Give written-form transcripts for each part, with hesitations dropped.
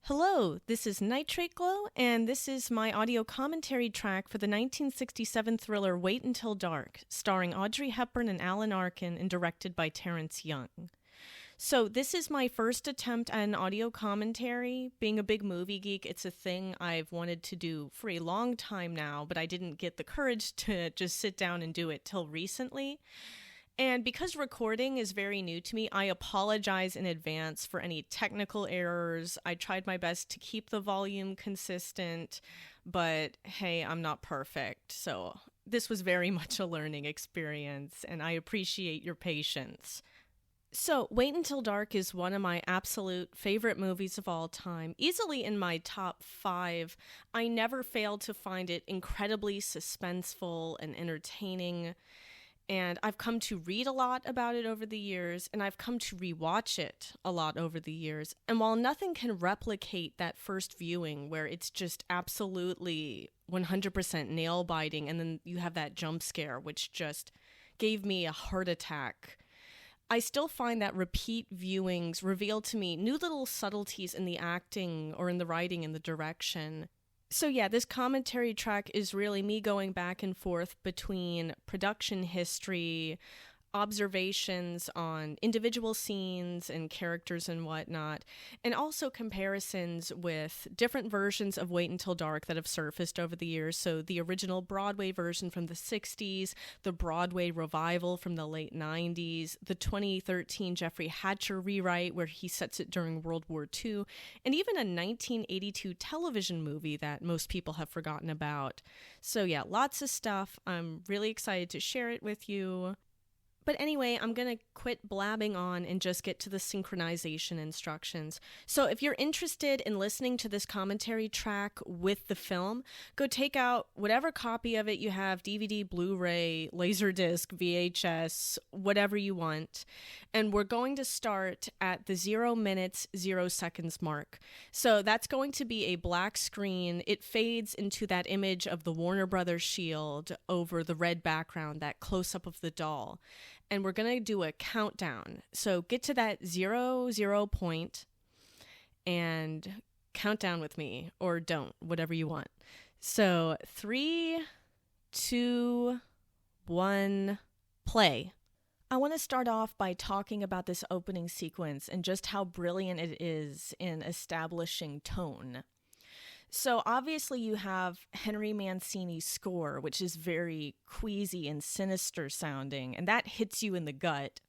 Hello, this is Nitrate Glow, and this is my audio commentary track for the 1967 thriller Wait Until Dark, starring Audrey Hepburn and Alan Arkin and directed by Terrence Young. So this is my first attempt at an audio commentary. Being a big movie geek, it's a thing I've wanted to do for a long time now, but I didn't get the courage to just sit down and do it till recently. And because recording is very new to me, I apologize in advance for any technical errors. I tried my best to keep the volume consistent, but hey, I'm not perfect. So this was very much a learning experience, and I appreciate your patience. So, Wait Until Dark is one of my absolute favorite movies of all time, easily in my top 5. I never failed to find it incredibly suspenseful and entertaining. And I've come to read a lot about it over the years, and I've come to rewatch it a lot over the years. And while nothing can replicate that first viewing where it's just absolutely 100% nail-biting, and then you have that jump scare, which just gave me a heart attack, I still find that repeat viewings reveal to me new little subtleties in the acting or in the writing and the direction. So yeah, this commentary track is really me going back and forth between production history, observations on individual scenes and characters and whatnot, and also comparisons with different versions of Wait Until Dark that have surfaced over the years. So the original Broadway version from the 60s, the Broadway revival from the late 90s, the 2013 Jeffrey Hatcher rewrite where he sets it during World War II, and even a 1982 television movie that most people have forgotten about. So yeah, lots of stuff. I'm really excited to share it with you. But anyway, I'm going to quit blabbing on and just get to the synchronization instructions. So if you're interested in listening to this commentary track with the film, go take out whatever copy of it you have, DVD, Blu-ray, Laserdisc, VHS, whatever you want. And we're going to start at the 0 minutes, 0 seconds mark. So that's going to be a black screen. It fades into that image of the Warner Brothers shield over the red background, that close-up of the doll. And we're going to do a countdown. So get to that 0 point and count down with me, or don't, whatever you want. So 3, 2, 1, play. I want to start off by talking about this opening sequence and just how brilliant it is in establishing tone. So obviously you have Henry Mancini's score, which is very queasy and sinister sounding, and that hits you in the gut.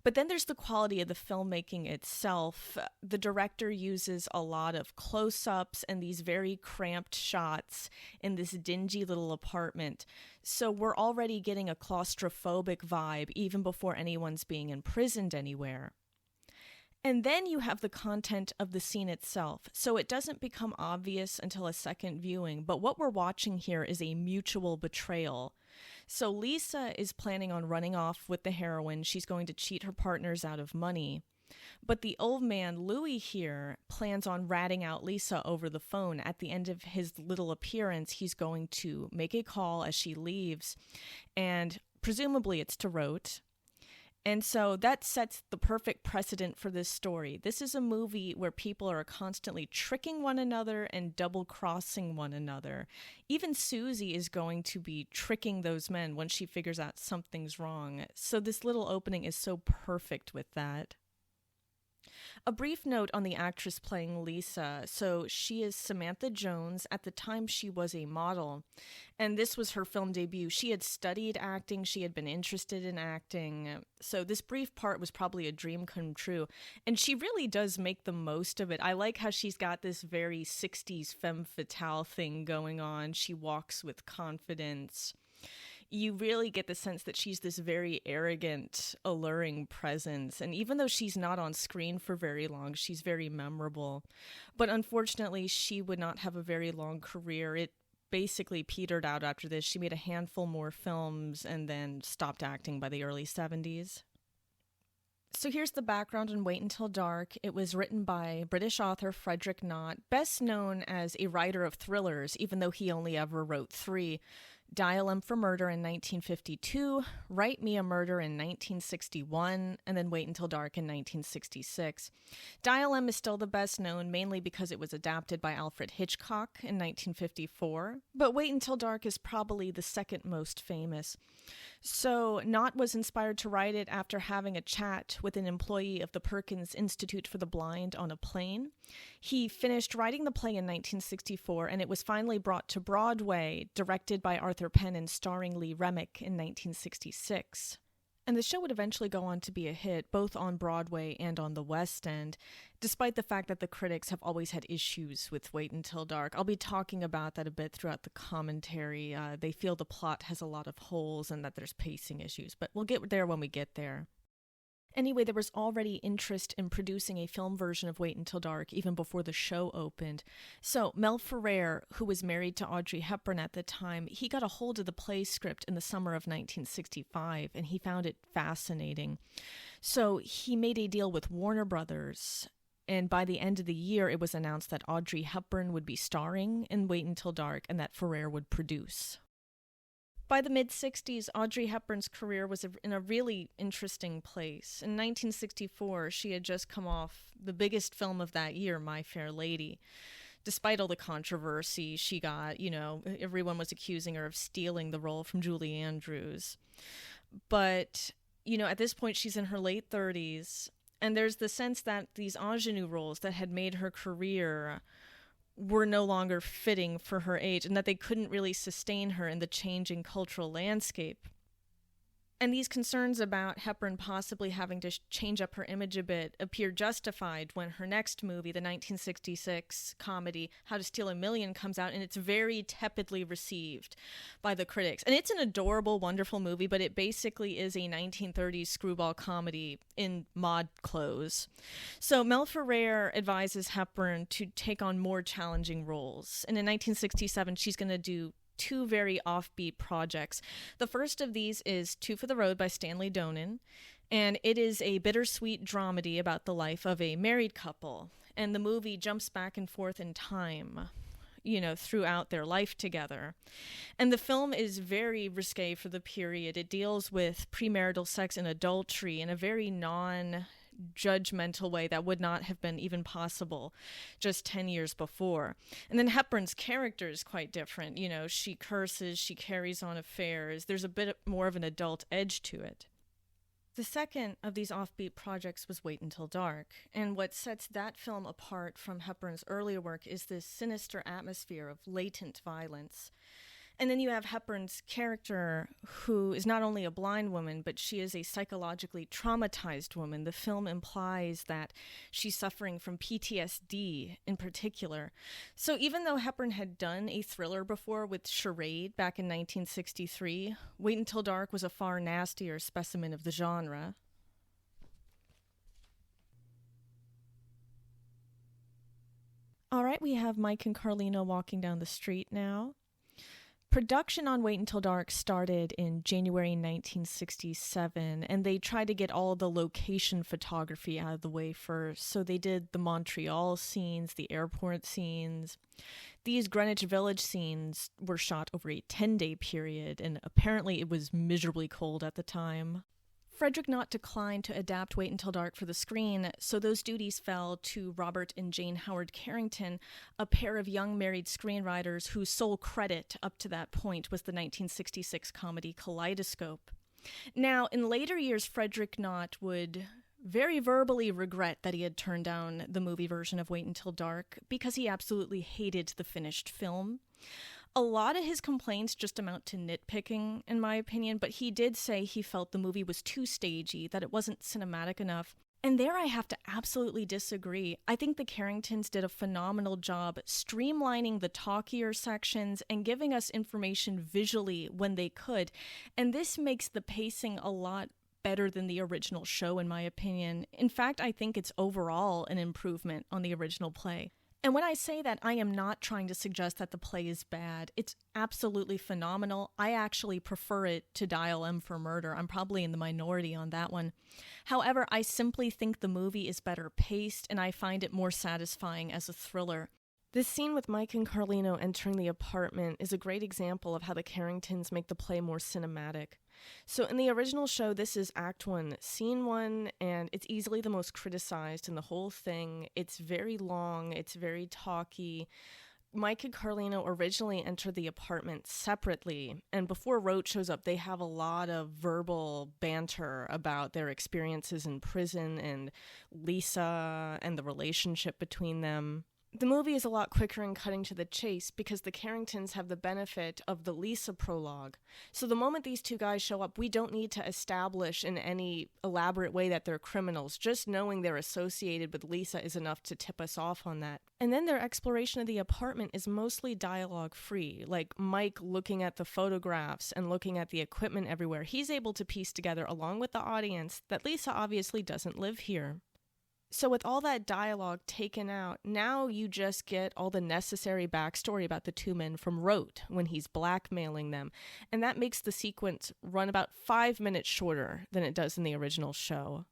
But then there's the quality of the filmmaking itself. The director uses a lot of close-ups and these very cramped shots in this dingy little apartment. So we're already getting a claustrophobic vibe even before anyone's being imprisoned anywhere. And then you have the content of the scene itself, so it doesn't become obvious until a second viewing, but what we're watching here is a mutual betrayal. So Lisa is planning on running off with the heroine. She's going to cheat her partners out of money. But the old man, Louis, here plans on ratting out Lisa over the phone. At the end of his little appearance, he's going to make a call as she leaves, and presumably it's to Rote. And so that sets the perfect precedent for this story. This is a movie where people are constantly tricking one another and double-crossing one another. Even Susie is going to be tricking those men once she figures out something's wrong. So this little opening is so perfect with that. A brief note on the actress playing Lisa. So she is Samantha Jones. At the time, she was a model, and this was her film debut. She had studied acting. She had been interested in acting. So this brief part was probably a dream come true, and she really does make the most of it. I like how she's got this very 60s femme fatale thing going on. She walks with confidence. You really get the sense that she's this very arrogant, alluring presence. And even though she's not on screen for very long, she's very memorable. But unfortunately, she would not have a very long career. It basically petered out after this. She made a handful more films and then stopped acting by the early 70s. So here's the background on Wait Until Dark. It was written by British author Frederick Knott, best known as a writer of thrillers, even though he only ever wrote 3. Dial M for Murder in 1952, Write Me a Murder in 1961, and then Wait Until Dark in 1966. Dial M is still the best known, mainly because it was adapted by Alfred Hitchcock in 1954, but Wait Until Dark is probably the second most famous. So, Knott was inspired to write it after having a chat with an employee of the Perkins Institute for the Blind on a plane. He finished writing the play in 1964, and it was finally brought to Broadway, directed by Arthur Penn and starring Lee Remick in 1966. And the show would eventually go on to be a hit, both on Broadway and on the West End, despite the fact that the critics have always had issues with Wait Until Dark. I'll be talking about that a bit throughout the commentary. They feel the plot has a lot of holes and that there's pacing issues, but we'll get there when we get there. Anyway, there was already interest in producing a film version of Wait Until Dark even before the show opened. So Mel Ferrer, who was married to Audrey Hepburn at the time, he got a hold of the play script in the summer of 1965, and he found it fascinating. So he made a deal with Warner Brothers, and by the end of the year, it was announced that Audrey Hepburn would be starring in Wait Until Dark and that Ferrer would produce. By the mid-60s, Audrey Hepburn's career was in a really interesting place. In 1964, she had just come off the biggest film of that year, My Fair Lady. Despite all the controversy she got, everyone was accusing her of stealing the role from Julie Andrews. But, at this point, she's in her late 30s, and there's the sense that these ingenue roles that had made her career were no longer fitting for her age, and that they couldn't really sustain her in the changing cultural landscape. And these concerns about Hepburn possibly having to change up her image a bit appear justified when her next movie, the 1966 comedy How to Steal a Million, comes out, and it's very tepidly received by the critics. And it's an adorable, wonderful movie, but it basically is a 1930s screwball comedy in mod clothes. So Mel Ferrer advises Hepburn to take on more challenging roles. And in 1967, she's going to do two very offbeat projects. The first of these is Two for the Road by Stanley Donen, and it is a bittersweet dramedy about the life of a married couple. And the movie jumps back and forth in time, throughout their life together. And the film is very risque for the period. It deals with premarital sex and adultery in a very non-judgmental way that would not have been even possible just 10 years before. And then Hepburn's character is quite different. She curses, she carries on affairs. There's a bit more of an adult edge to it. The second of these offbeat projects was Wait Until Dark, and what sets that film apart from Hepburn's earlier work is this sinister atmosphere of latent violence. And then you have Hepburn's character, who is not only a blind woman, but she is a psychologically traumatized woman. The film implies that she's suffering from PTSD in particular. So even though Hepburn had done a thriller before with Charade back in 1963, Wait Until Dark was a far nastier specimen of the genre. All right, we have Mike and Carlino walking down the street now. Production on Wait Until Dark started in January 1967, and they tried to get all the location photography out of the way first. So they did the Montreal scenes, the airport scenes. These Greenwich Village scenes were shot over a 10-day period, and apparently it was miserably cold at the time. Frederick Knott declined to adapt Wait Until Dark for the screen, so those duties fell to Robert and Jane Howard Carrington, a pair of young married screenwriters whose sole credit up to that point was the 1966 comedy Kaleidoscope. Now, in later years, Frederick Knott would very verbally regret that he had turned down the movie version of Wait Until Dark because he absolutely hated the finished film. A lot of his complaints just amount to nitpicking, in my opinion, but he did say he felt the movie was too stagey, that it wasn't cinematic enough. And there I have to absolutely disagree. I think the Carringtons did a phenomenal job streamlining the talkier sections and giving us information visually when they could. And this makes the pacing a lot better than the original show, in my opinion. In fact, I think it's overall an improvement on the original play. And when I say that, I am not trying to suggest that the play is bad. It's absolutely phenomenal. I actually prefer it to Dial M for Murder. I'm probably in the minority on that one. However, I simply think the movie is better paced, and I find it more satisfying as a thriller. This scene with Mike and Carlino entering the apartment is a great example of how the Carringtons make the play more cinematic. So in the original show, this is Act 1, Scene 1, and it's easily the most criticized in the whole thing. It's very long, it's very talky. Mike and Carlino originally entered the apartment separately, and before Rote shows up, they have a lot of verbal banter about their experiences in prison and Lisa and the relationship between them. The movie is a lot quicker in cutting to the chase because the Carringtons have the benefit of the Lisa prologue. So the moment these two guys show up, we don't need to establish in any elaborate way that they're criminals. Just knowing they're associated with Lisa is enough to tip us off on that. And then their exploration of the apartment is mostly dialogue-free, like Mike looking at the photographs and looking at the equipment everywhere. He's able to piece together, along with the audience, that Lisa obviously doesn't live here. So with all that dialogue taken out, now you just get all the necessary backstory about the two men from Rote when he's blackmailing them. And that makes the sequence run about 5 minutes shorter than it does in the original show.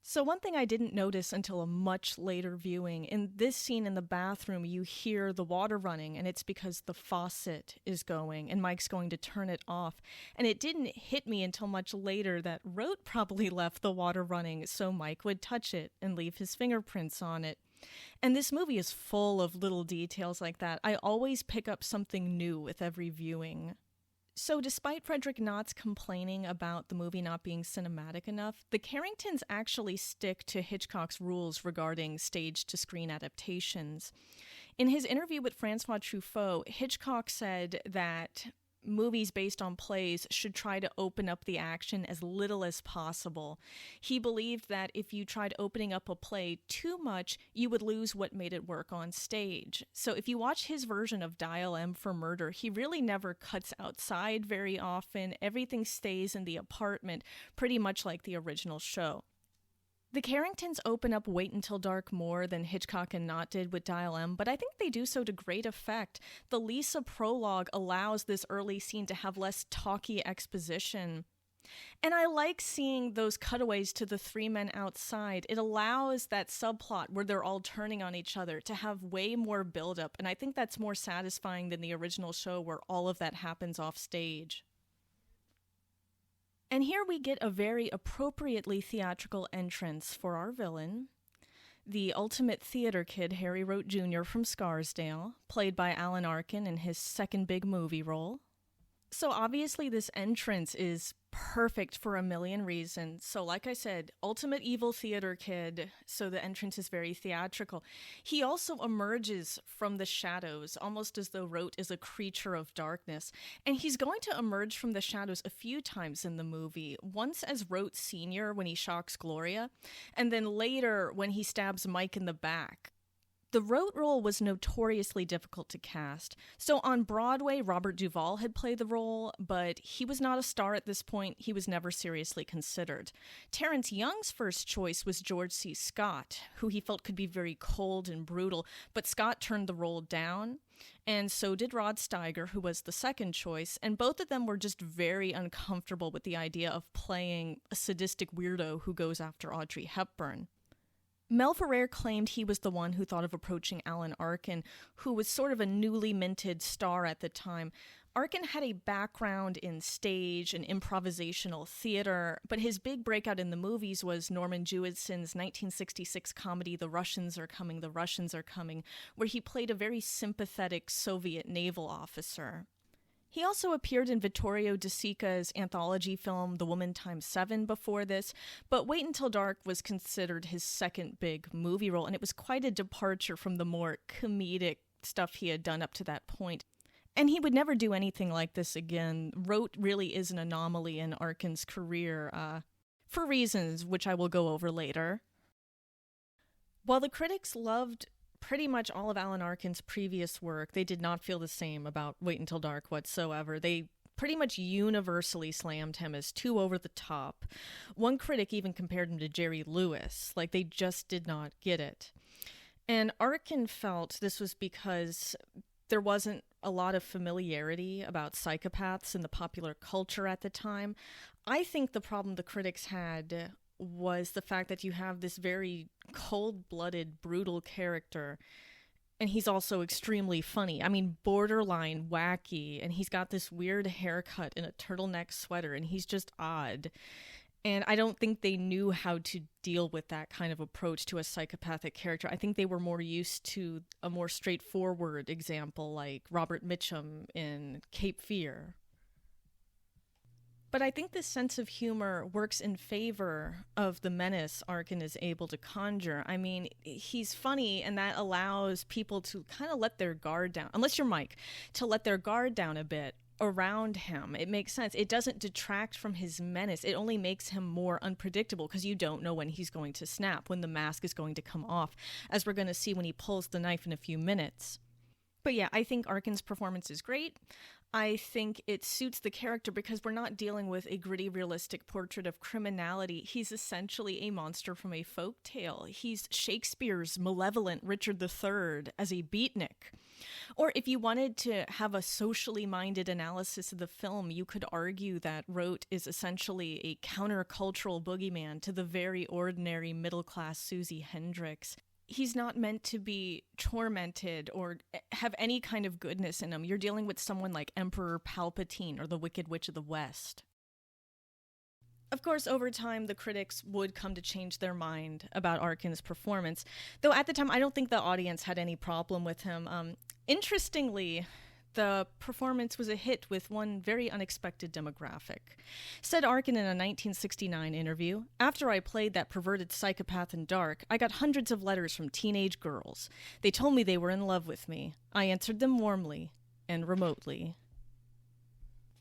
So one thing I didn't notice until a much later viewing, in this scene in the bathroom, you hear the water running, and it's because the faucet is going, and Mike's going to turn it off. And it didn't hit me until much later that Rote probably left the water running so Mike would touch it and leave his fingerprints on it. And this movie is full of little details like that. I always pick up something new with every viewing. So despite Frederick Knott's complaining about the movie not being cinematic enough, the Carringtons actually stick to Hitchcock's rules regarding stage-to-screen adaptations. In his interview with Francois Truffaut, Hitchcock said that movies based on plays should try to open up the action as little as possible. He believed that if you tried opening up a play too much, you would lose what made it work on stage. So if you watch his version of Dial M for Murder, he really never cuts outside very often. Everything stays in the apartment, pretty much like the original show. The Carringtons open up Wait Until Dark more than Hitchcock and Knott did with Dial M, but I think they do so to great effect. The Lisa prologue allows this early scene to have less talky exposition. And I like seeing those cutaways to the three men outside. It allows that subplot where they're all turning on each other to have way more buildup, and I think that's more satisfying than the original show where all of that happens off stage. And here we get a very appropriately theatrical entrance for our villain, the ultimate theater kid Harry Rote Jr. from Scarsdale, played by Alan Arkin in his second big movie role. So obviously this entrance is perfect for a million reasons. So like I said, ultimate evil theater kid, so the entrance is very theatrical. He also emerges from the shadows, almost as though Rote is a creature of darkness. And he's going to emerge from the shadows a few times in the movie. Once as Rote Sr. when he shocks Gloria, and then later when he stabs Mike in the back. The Rote role was notoriously difficult to cast. So on Broadway, Robert Duvall had played the role, but he was not a star at this point. He was never seriously considered. Terrence Young's first choice was George C. Scott, who he felt could be very cold and brutal, but Scott turned the role down. And so did Rod Steiger, who was the second choice, and both of them were just very uncomfortable with the idea of playing a sadistic weirdo who goes after Audrey Hepburn. Mel Ferrer claimed he was the one who thought of approaching Alan Arkin, who was sort of a newly minted star at the time. Arkin had a background in stage and improvisational theater, but his big breakout in the movies was Norman Jewison's 1966 comedy The Russians Are Coming, The Russians Are Coming, where he played a very sympathetic Soviet naval officer. He also appeared in Vittorio De Sica's anthology film The Woman Times 7 before this, but Wait Until Dark was considered his second big movie role, and it was quite a departure from the more comedic stuff he had done up to that point. And he would never do anything like this again. Rote really is an anomaly in Arkin's career, for reasons which I will go over later. While the critics loved pretty much all of Alan Arkin's previous work, they did not feel the same about Wait Until Dark whatsoever. They pretty much universally slammed him as too over the top. One critic even compared him to Jerry Lewis, like they just did not get it. And Arkin felt this was because there wasn't a lot of familiarity about psychopaths in the popular culture at the time. I think the problem the critics had was the fact that you have this very cold-blooded, brutal character, And he's also extremely funny. I mean, borderline wacky. And he's got this weird haircut and a turtleneck sweater, and he's just odd. And I don't think they knew how to deal with that kind of approach to a psychopathic character. I think they were more used to a more straightforward example like Robert Mitchum in Cape Fear. But I think this sense of humor works in favor of the menace Arkin is able to conjure. I mean, he's funny, and that allows people to kind of let their guard down, unless you're Mike, to let their guard down a bit around him. It makes sense. It doesn't detract from his menace. It only makes him more unpredictable because you don't know when he's going to snap, when the mask is going to come off, as we're going to see when he pulls the knife in a few minutes. But yeah, I think Arkin's performance is great. I think it suits the character because we're not dealing with a gritty, realistic portrait of criminality. He's essentially a monster from a folk tale. He's Shakespeare's malevolent Richard III as a beatnik. Or if you wanted to have a socially minded analysis of the film, you could argue that Rote is essentially a countercultural boogeyman to the very ordinary middle-class Susie Hendricks. He's not meant to be tormented or have any kind of goodness in him. You're dealing with someone like Emperor Palpatine or the Wicked Witch of the West. Of course, over time, the critics would come to change their mind about Arkin's performance, though at the time, I don't think the audience had any problem with him. Interestingly, the performance was a hit with one very unexpected demographic. Said Arkin in a 1969 interview, "After I played that perverted psychopath in Dark, I got hundreds of letters from teenage girls. They told me they were in love with me. I answered them warmly and remotely."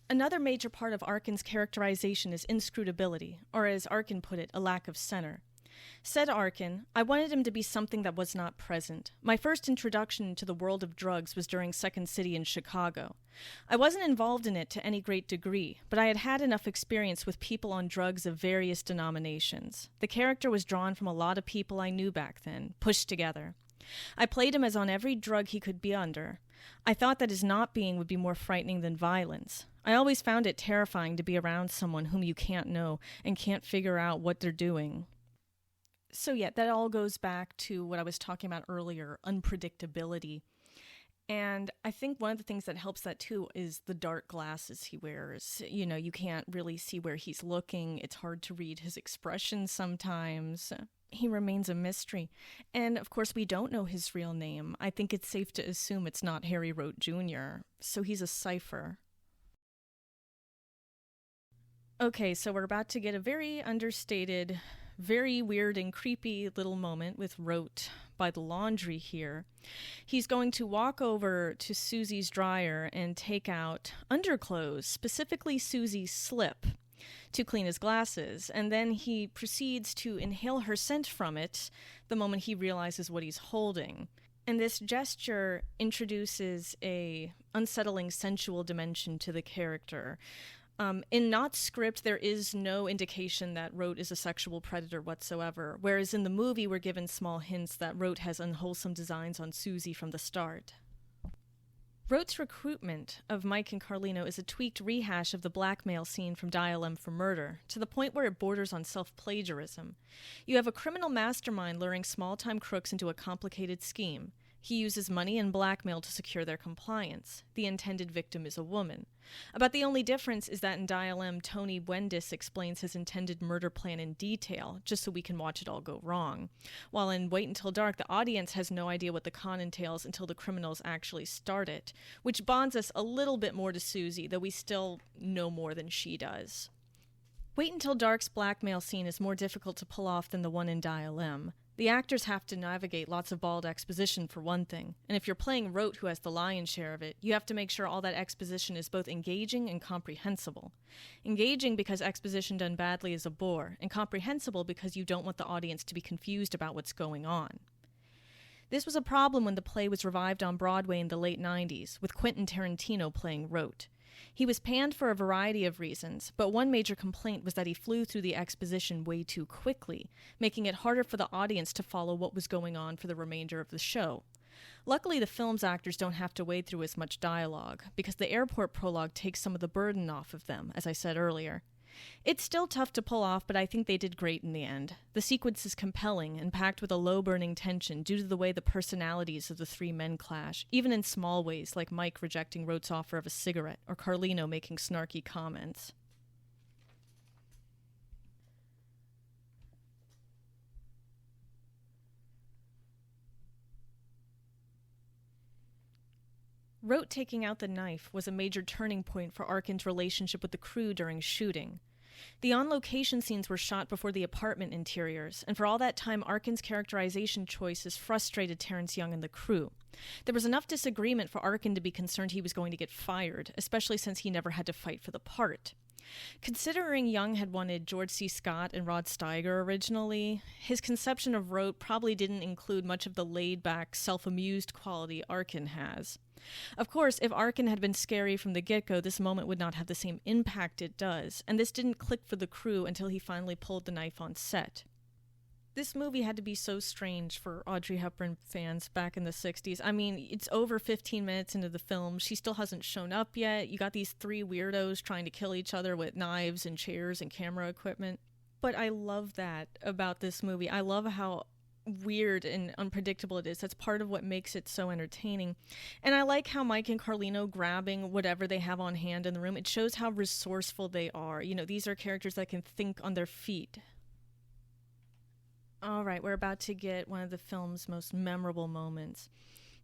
Another major part of Arkin's characterization is inscrutability, or as Arkin put it, a lack of center. Said Arkin, "I wanted him to be something that was not present. My first introduction to the world of drugs was during Second City in Chicago. I wasn't involved in it to any great degree, but I had had enough experience with people on drugs of various denominations. The character was drawn from a lot of people I knew back then, pushed together. I played him as on every drug he could be under. I thought that his not being would be more frightening than violence. I always found it terrifying to be around someone whom you can't know and can't figure out what they're doing." So yeah, that all goes back to what I was talking about earlier, unpredictability. And I think one of the things that helps that too is the dark glasses he wears. You know, you can't really see where he's looking. It's hard to read his expressions sometimes. He remains a mystery. And of course, we don't know his real name. I think it's safe to assume it's not Harry Rote Jr., so he's a cipher. Okay, so we're about to get a very understated, very weird and creepy little moment with Rote by the laundry here. He's going to walk over to Susie's dryer and take out underclothes, specifically Susie's slip, to clean his glasses, and then he proceeds to inhale her scent from it the moment he realizes what he's holding. And this gesture introduces a unsettling sensual dimension to the character. In Not Script, there is no indication that Rote is a sexual predator whatsoever, whereas in the movie we're given small hints that Rote has unwholesome designs on Susie from the start. Rote's recruitment of Mike and Carlino is a tweaked rehash of the blackmail scene from Dial M for Murder, to the point where it borders on self-plagiarism. You have a criminal mastermind luring small-time crooks into a complicated scheme. He uses money and blackmail to secure their compliance. The intended victim is a woman. About the only difference is that in Dial M, Tony Wendis explains his intended murder plan in detail, just so we can watch it all go wrong. While in Wait Until Dark, the audience has no idea what the con entails until the criminals actually start it, which bonds us a little bit more to Susie, though we still know more than she does. Wait Until Dark's blackmail scene is more difficult to pull off than the one in Dial M. The actors have to navigate lots of bald exposition for one thing, and if you're playing Rote, who has the lion's share of it, you have to make sure all that exposition is both engaging and comprehensible. Engaging because exposition done badly is a bore, and comprehensible because you don't want the audience to be confused about what's going on. This was a problem when the play was revived on Broadway in the late 90s, with Quentin Tarantino playing Rote. He was panned for a variety of reasons, but one major complaint was that he flew through the exposition way too quickly, making it harder for the audience to follow what was going on for the remainder of the show. Luckily, the film's actors don't have to wade through as much dialogue, because the airport prologue takes some of the burden off of them, as I said earlier. It's still tough to pull off, but I think they did great in the end. The sequence is compelling and packed with a low-burning tension due to the way the personalities of the three men clash, even in small ways like Mike rejecting Rote's offer of a cigarette or Carlino making snarky comments. Rote taking out the knife was a major turning point for Arkin's relationship with the crew during shooting. The on-location scenes were shot before the apartment interiors, and for all that time, Arkin's characterization choices frustrated Terrence Young and the crew. There was enough disagreement for Arkin to be concerned he was going to get fired, especially since he never had to fight for the part. Considering Young had wanted George C. Scott and Rod Steiger originally, his conception of Rote probably didn't include much of the laid-back, self-amused quality Arkin has. Of course, if Arkin had been scary from the get-go, this moment would not have the same impact it does, and this didn't click for the crew until he finally pulled the knife on set. This movie had to be so strange for Audrey Hepburn fans back in the 60s. I mean, it's over 15 minutes into the film. She still hasn't shown up yet. You got these three weirdos trying to kill each other with knives and chairs and camera equipment. But I love that about this movie. I love how weird and unpredictable it is. That's part of what makes it so entertaining. And I like how Mike and Carlino grabbing whatever they have on hand in the room. It shows how resourceful they are. You know, these are characters that can think on their feet. All right, we're about to get one of the film's most memorable moments.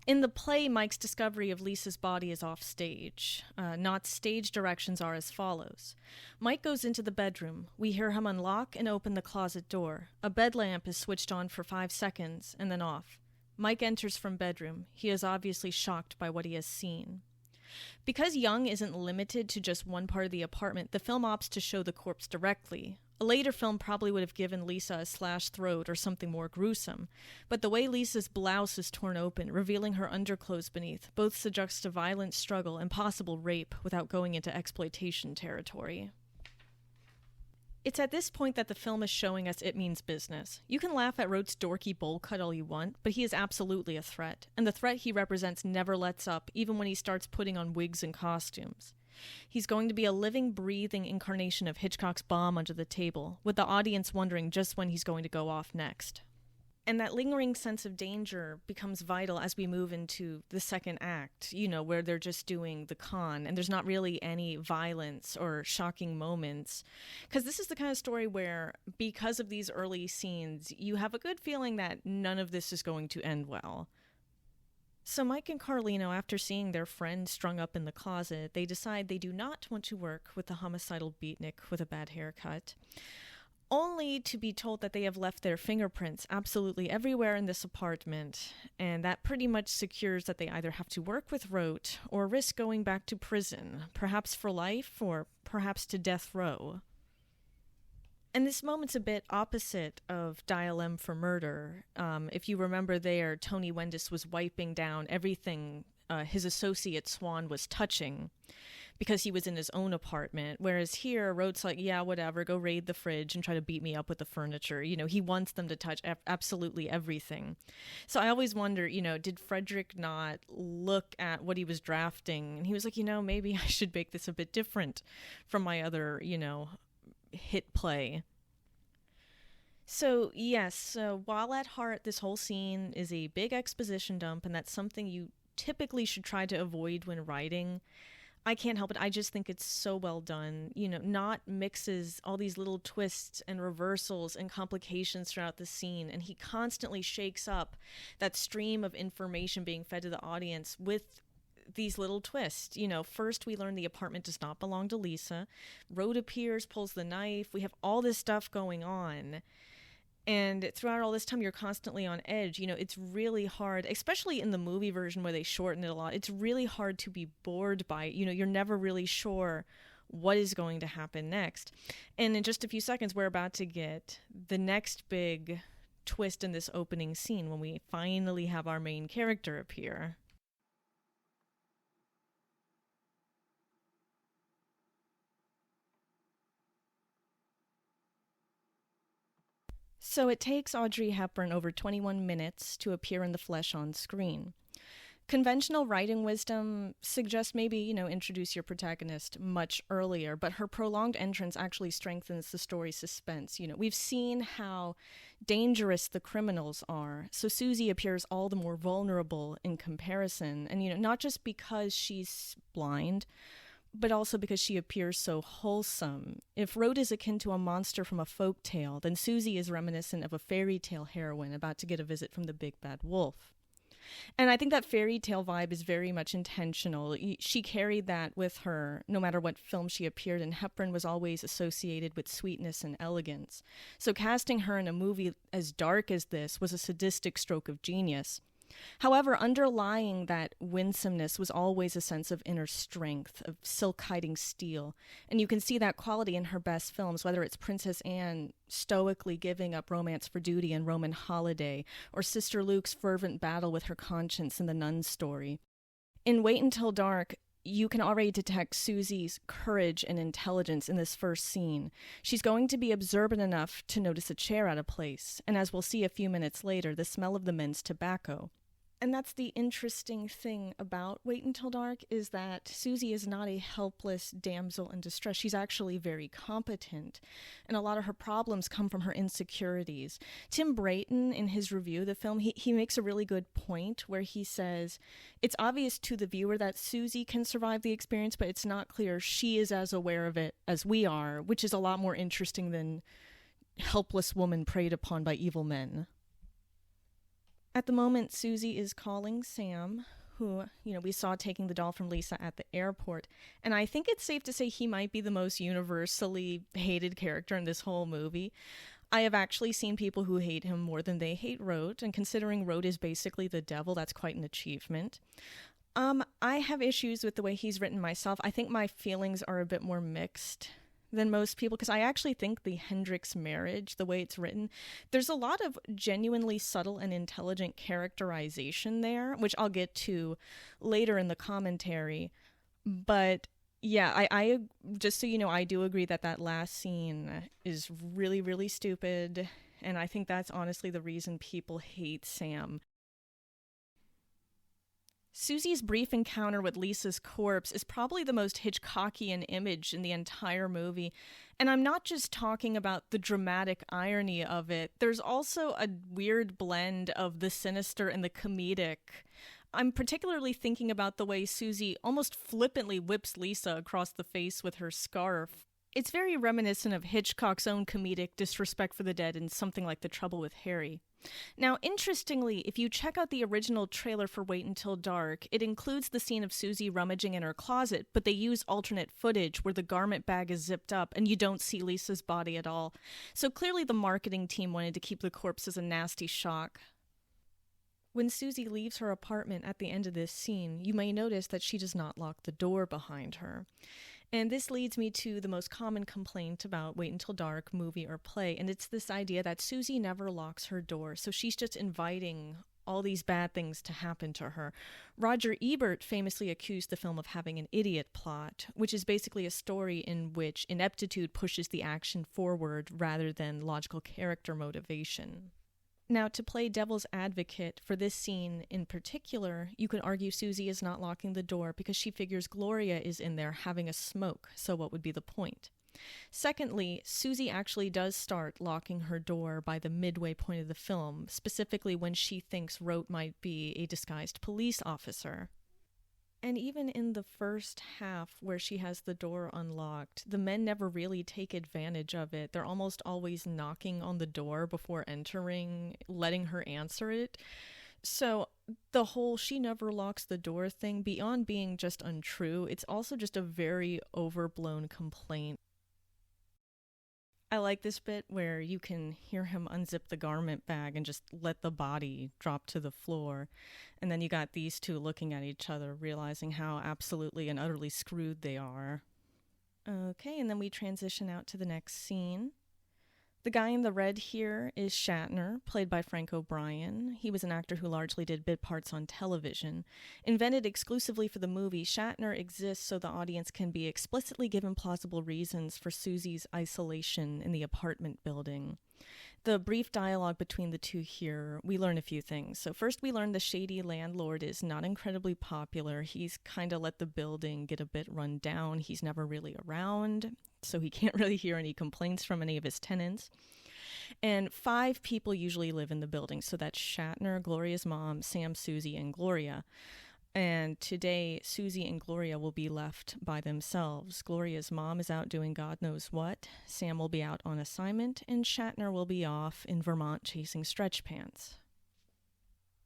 In the play, Mike's discovery of Lisa's body is off stage. Not stage directions are as follows. Mike goes into the bedroom. We hear him unlock and open the closet door. A bed lamp is switched on for 5 seconds and then off. Mike enters from bedroom. He is obviously shocked by what he has seen. Because Young isn't limited to just one part of the apartment, the film opts to show the corpse directly. A later film probably would have given Lisa a slashed throat or something more gruesome, but the way Lisa's blouse is torn open, revealing her underclothes beneath, both suggest a violent struggle and possible rape without going into exploitation territory. It's at this point that the film is showing us it means business. You can laugh at Rote's dorky bowl cut all you want, but he is absolutely a threat, and the threat he represents never lets up, even when he starts putting on wigs and costumes. He's going to be a living, breathing incarnation of Hitchcock's bomb under the table, with the audience wondering just when he's going to go off next. And that lingering sense of danger becomes vital as we move into the second act, you know, where they're just doing the con, and there's not really any violence or shocking moments. Because this is the kind of story where, because of these early scenes, you have a good feeling that none of this is going to end well. So Mike and Carlino, after seeing their friend strung up in the closet, they decide they do not want to work with the homicidal beatnik with a bad haircut, only to be told that they have left their fingerprints absolutely everywhere in this apartment, and that pretty much secures that they either have to work with Rote or risk going back to prison, perhaps for life or perhaps to death row. And this moment's a bit opposite of Dial M for Murder. If you remember there, Tony Wendis was wiping down everything his associate Swan was touching because he was in his own apartment. Whereas here, Rote's like, yeah, whatever, go raid the fridge and try to beat me up with the furniture. You know, he wants them to touch absolutely everything. So I always wonder, you know, did Frederick not look at what he was drafting? And he was like, you know, maybe I should make this a bit different from my other, you know, hit play. So yes, while at heart this whole scene is a big exposition dump, and that's something you typically should try to avoid when writing, I can't help it. I just think it's so well done. You know, Knott mixes all these little twists and reversals and complications throughout the scene, and he constantly shakes up that stream of information being fed to the audience with these little twists. You know, first we learn the apartment does not belong to Lisa. Rote appears, pulls the knife. We have all this stuff going on. And throughout all this time, you're constantly on edge. You know, it's really hard, especially in the movie version where they shorten it a lot. It's really hard to be bored by it. You know, you're never really sure what is going to happen next. And in just a few seconds, we're about to get the next big twist in this opening scene when we finally have our main character appear. So it takes Audrey Hepburn over 21 minutes to appear in the flesh on screen. Conventional writing wisdom suggests maybe, introduce your protagonist much earlier, but her prolonged entrance actually strengthens the story's suspense. We've seen how dangerous the criminals are, so Susie appears all the more vulnerable in comparison. And, not just because she's blind, but also because she appears so wholesome. If Rhoda is akin to a monster from a folk tale, then Susie is reminiscent of a fairy tale heroine about to get a visit from the big bad wolf. And I think that fairy tale vibe is very much intentional. She carried that with her no matter what film she appeared in. Hepburn was always associated with sweetness and elegance. So casting her in a movie as dark as this was a sadistic stroke of genius. However, underlying that winsomeness was always a sense of inner strength, of silk-hiding steel. And you can see that quality in her best films, whether it's Princess Anne stoically giving up romance for duty in Roman Holiday, or Sister Luke's fervent battle with her conscience in The Nun's Story. In Wait Until Dark, you can already detect Susie's courage and intelligence in this first scene. She's going to be observant enough to notice a chair out of place, and as we'll see a few minutes later, the smell of the men's tobacco. And that's the interesting thing about Wait Until Dark, is that Susie is not a helpless damsel in distress. She's actually very competent, and a lot of her problems come from her insecurities. Tim Brayton, in his review of the film, he makes a really good point where he says, it's obvious to the viewer that Susie can survive the experience, but it's not clear she is as aware of it as we are, which is a lot more interesting than helpless woman preyed upon by evil men. At the moment, Susie is calling Sam, who, we saw taking the doll from Lisa at the airport. And I think it's safe to say he might be the most universally hated character in this whole movie. I have actually seen people who hate him more than they hate Rote, and considering Rote is basically the devil, that's quite an achievement. I have issues with the way he's written myself. I think my feelings are a bit more mixed than most people, because I actually think the Hendrix marriage, the way it's written, there's a lot of genuinely subtle and intelligent characterization there, which I'll get to later in the commentary. But yeah, I just so you know, I do agree that that last scene is really, really stupid, and I think that's honestly the reason people hate Sam. Susie's brief encounter with Lisa's corpse is probably the most Hitchcockian image in the entire movie. And I'm not just talking about the dramatic irony of it. There's also a weird blend of the sinister and the comedic. I'm particularly thinking about the way Susie almost flippantly whips Lisa across the face with her scarf. It's very reminiscent of Hitchcock's own comedic disrespect for the dead in something like The Trouble with Harry. Now, interestingly, if you check out the original trailer for Wait Until Dark, it includes the scene of Susie rummaging in her closet, but they use alternate footage where the garment bag is zipped up and you don't see Lisa's body at all. So clearly the marketing team wanted to keep the corpse as a nasty shock. When Susie leaves her apartment at the end of this scene, you may notice that she does not lock the door behind her. And this leads me to the most common complaint about Wait Until Dark, movie or play, and it's this idea that Susie never locks her door, so she's just inviting all these bad things to happen to her. Roger Ebert famously accused the film of having an idiot plot, which is basically a story in which ineptitude pushes the action forward rather than logical character motivation. Now, to play devil's advocate for this scene in particular, you could argue Susie is not locking the door because she figures Gloria is in there having a smoke, so what would be the point? Secondly, Susie actually does start locking her door by the midway point of the film, specifically when she thinks Rote might be a disguised police officer. And even in the first half where she has the door unlocked, the men never really take advantage of it. They're almost always knocking on the door before entering, letting her answer it. So the whole she never locks the door thing, beyond being just untrue, it's also just a very overblown complaint. I like this bit where you can hear him unzip the garment bag and just let the body drop to the floor. And then you got these two looking at each other, realizing how absolutely and utterly screwed they are. Okay, and then we transition out to the next scene. The guy in the red here is Shatner, played by Frank O'Brien. He was an actor who largely did bit parts on television. Invented exclusively for the movie, Shatner exists so the audience can be explicitly given plausible reasons for Susie's isolation in the apartment building. The brief dialogue between the two here, we learn a few things. So first we learn the shady landlord is not incredibly popular. He's kind of let the building get a bit run down. He's never really around, so he can't really hear any complaints from any of his tenants. And 5 people usually live in the building. So that's Shatner, Gloria's mom, Sam, Susie, and Gloria. And today, Susie and Gloria will be left by themselves. Gloria's mom is out doing God knows what. Sam will be out on assignment, and Shatner will be off in Vermont chasing stretch pants.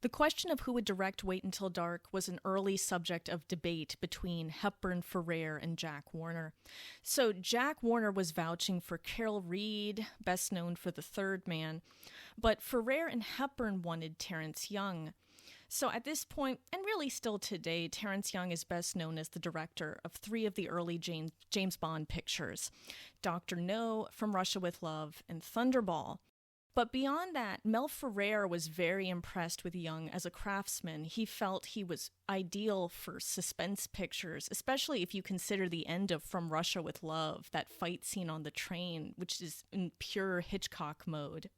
The question of who would direct Wait Until Dark was an early subject of debate between Hepburn, Ferrer, and Jack Warner. So Jack Warner was vouching for Carol Reed, best known for The Third Man, but Ferrer and Hepburn wanted Terence Young. So at this point, and really still today, Terence Young is best known as the director of 3 of the early James Bond pictures, Dr. No, From Russia with Love, and Thunderball. But beyond that, Mel Ferrer was very impressed with Young as a craftsman. He felt he was ideal for suspense pictures, especially if you consider the end of From Russia with Love, that fight scene on the train, which is in pure Hitchcock mode.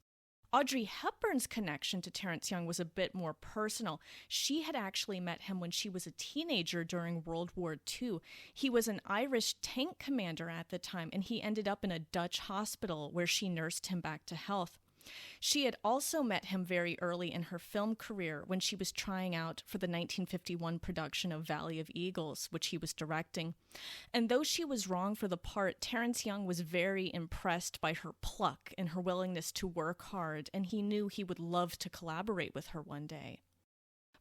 Audrey Hepburn's connection to Terence Young was a bit more personal. She had actually met him when she was a teenager during World War II. He was an Irish tank commander at the time, and he ended up in a Dutch hospital where she nursed him back to health. She had also met him very early in her film career when she was trying out for the 1951 production of Valley of Eagles, which he was directing. And though she was wrong for the part, Terence Young was very impressed by her pluck and her willingness to work hard, and he knew he would love to collaborate with her one day.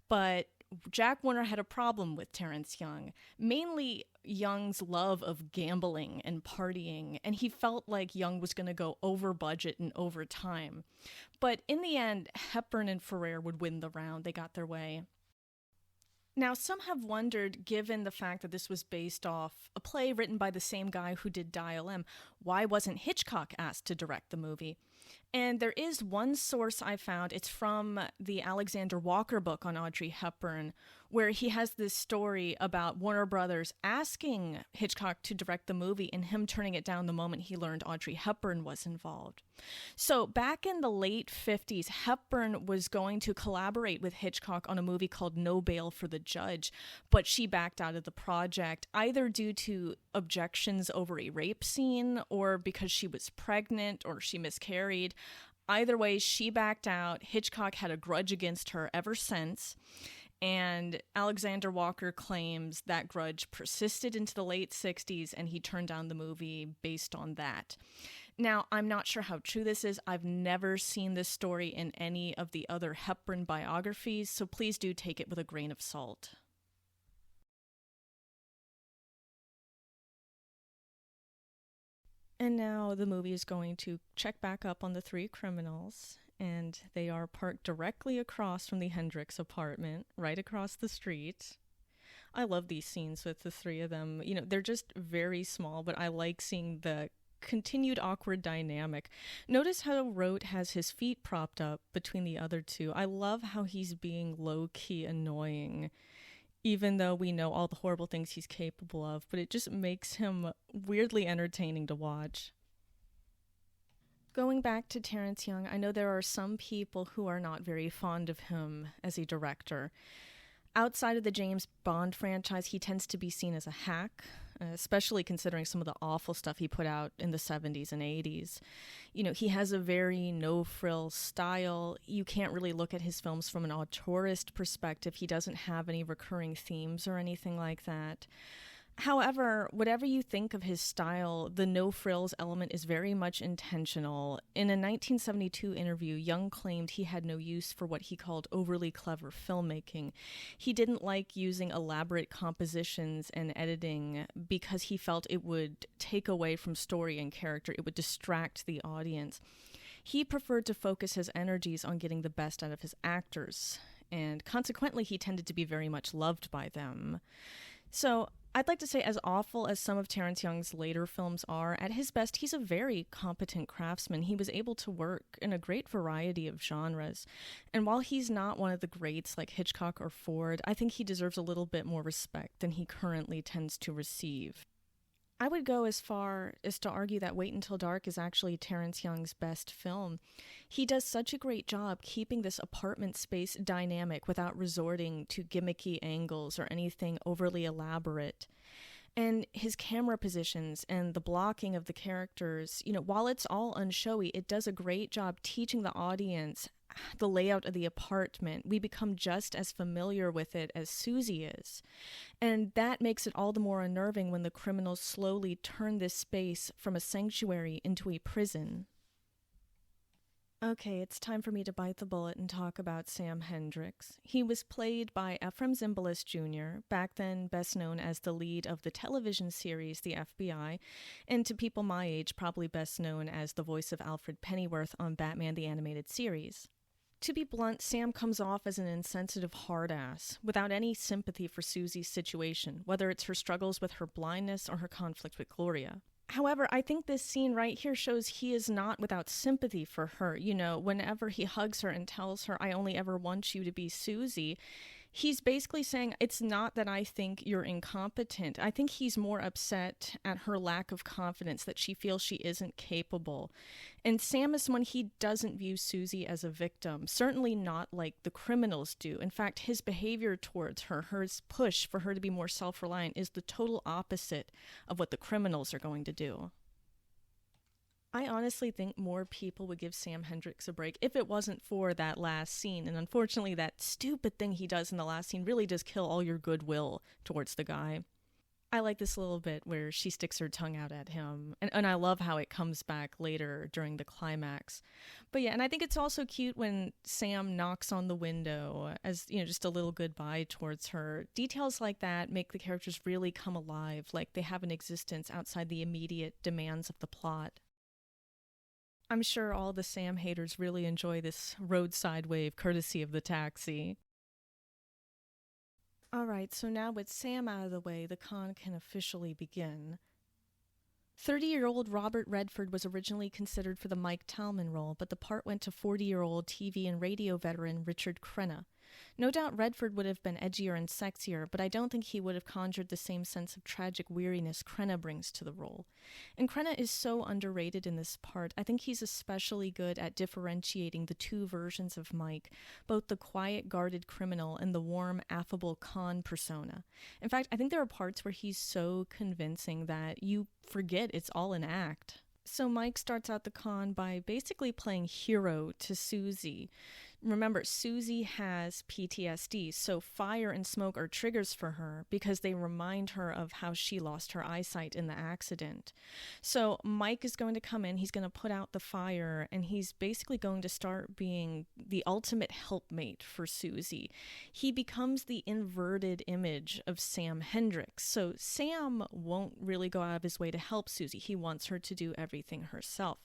But Jack Warner had a problem with Terence Young, mainly Young's love of gambling and partying, and he felt like Young was going to go over budget and over time. But in the end, Hepburn and Ferrer would win the round. They got their way. Now, some have wondered, given the fact that this was based off a play written by the same guy who did Dial M, why wasn't Hitchcock asked to direct the movie? And there is one source I found. It's from the Alexander Walker book on Audrey Hepburn, where he has this story about Warner Brothers asking Hitchcock to direct the movie and him turning it down the moment he learned Audrey Hepburn was involved. So back in the late 50s, Hepburn was going to collaborate with Hitchcock on a movie called No Bail for the Judge, but she backed out of the project, either due to objections over a rape scene or because she was pregnant or she miscarried. Either way, she backed out. Hitchcock had a grudge against her ever since. And Alexander Walker claims that grudge persisted into the late 60s, and he turned down the movie based on that. Now, I'm not sure how true this is. I've never seen this story in any of the other Hepburn biographies, so please do take it with a grain of salt. And now the movie is going to check back up on the 3 criminals, and they are parked directly across from the Hendricks apartment, right across the street. I love these scenes with the 3 of them. You know, they're just very small, but I like seeing the continued awkward dynamic. Notice how Rote has his feet propped up between the other 2. I love how he's being low-key annoying, even though we know all the horrible things he's capable of, but it just makes him weirdly entertaining to watch. Going back to Terence Young, I know there are some people who are not very fond of him as a director. Outside of the James Bond franchise, he tends to be seen as a hack, especially considering some of the awful stuff he put out in the 70s and 80s. You know, he has a very no-frill style. You can't really look at his films from an auteurist perspective. He doesn't have any recurring themes or anything like that. However, whatever you think of his style, the no-frills element is very much intentional. In a 1972 interview, Young claimed he had no use for what he called overly clever filmmaking. He didn't like using elaborate compositions and editing because he felt it would take away from story and character. It would distract the audience. He preferred to focus his energies on getting the best out of his actors, and consequently, he tended to be very much loved by them. So, I'd like to say, as awful as some of Terence Young's later films are, at his best, he's a very competent craftsman. He was able to work in a great variety of genres. And while he's not one of the greats like Hitchcock or Ford, I think he deserves a little bit more respect than he currently tends to receive. I would go as far as to argue that Wait Until Dark is actually Terrence Young's best film. He does such a great job keeping this apartment space dynamic without resorting to gimmicky angles or anything overly elaborate. And his camera positions and the blocking of the characters, while it's all unshowy, it does a great job teaching the audience the layout of the apartment. We become just as familiar with it as Susie is. And that makes it all the more unnerving when the criminals slowly turn this space from a sanctuary into a prison. Okay, it's time for me to bite the bullet and talk about Sam Hendricks. He was played by Ephraim Zimbalist Jr., back then best known as the lead of the television series The FBI, and to people my age, probably best known as the voice of Alfred Pennyworth on Batman the Animated Series. To be blunt, Sam comes off as an insensitive hard-ass, without any sympathy for Susie's situation, whether it's her struggles with her blindness or her conflict with Gloria. However, I think this scene right here shows he is not without sympathy for her. Whenever he hugs her and tells her, "I only ever want you to be Susie," he's basically saying, it's not that I think you're incompetent. I think he's more upset at her lack of confidence, that she feels she isn't capable. And Sam is someone, he doesn't view Susie as a victim, certainly not like the criminals do. In fact, his behavior towards her, his push for her to be more self-reliant, is the total opposite of what the criminals are going to do. I honestly think more people would give Sam Hendricks a break if it wasn't for that last scene. And unfortunately, that stupid thing he does in the last scene really does kill all your goodwill towards the guy. I like this little bit where she sticks her tongue out at him. And I love how it comes back later during the climax. But yeah, and I think it's also cute when Sam knocks on the window as, just a little goodbye towards her. Details like that make the characters really come alive, like they have an existence outside the immediate demands of the plot. I'm sure all the Sam haters really enjoy this roadside wave courtesy of the taxi. Alright, so now with Sam out of the way, the con can officially begin. 30-year-old Robert Redford was originally considered for the Mike Talman role, but the part went to 40-year-old TV and radio veteran Richard Crenna. No doubt Redford would have been edgier and sexier, but I don't think he would have conjured the same sense of tragic weariness Crenna brings to the role. And Crenna is so underrated in this part. I think he's especially good at differentiating the two versions of Mike, both the quiet, guarded criminal and the warm, affable con persona. In fact, I think there are parts where he's so convincing that you forget it's all an act. So Mike starts out the con by basically playing hero to Susie. Remember, Susie has PTSD, so fire and smoke are triggers for her because they remind her of how she lost her eyesight in the accident. So Mike is going to come in, he's going to put out the fire, and he's basically going to start being the ultimate helpmate for Susie. He becomes the inverted image of Sam Hendricks. So Sam won't really go out of his way to help Susie. He wants her to do everything herself.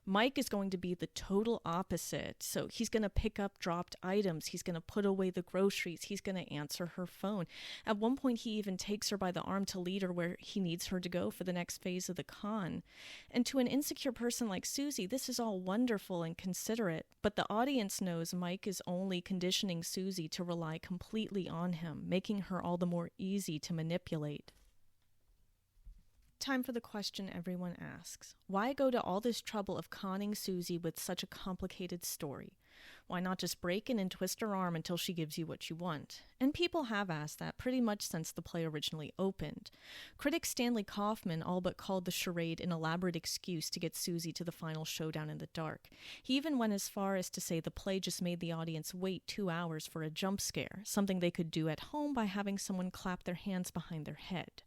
Mike is going to be the total opposite. So he's going to pick up dropped items. He's going to put away the groceries. He's going to answer her phone. At one point, he even takes her by the arm to lead her where he needs her to go for the next phase of the con. And to an insecure person like Susie, this is all wonderful and considerate, but the audience knows Mike is only conditioning Susie to rely completely on him, making her all the more easy to manipulate. Time for the question everyone asks. Why go to all this trouble of conning Susie with such a complicated story? Why not just break in and twist her arm until she gives you what you want? And people have asked that pretty much since the play originally opened. Critic Stanley Kaufman all but called the charade an elaborate excuse to get Susie to the final showdown in the dark. He even went as far as to say the play just made the audience wait 2 hours for a jump scare, something they could do at home by having someone clap their hands behind their head.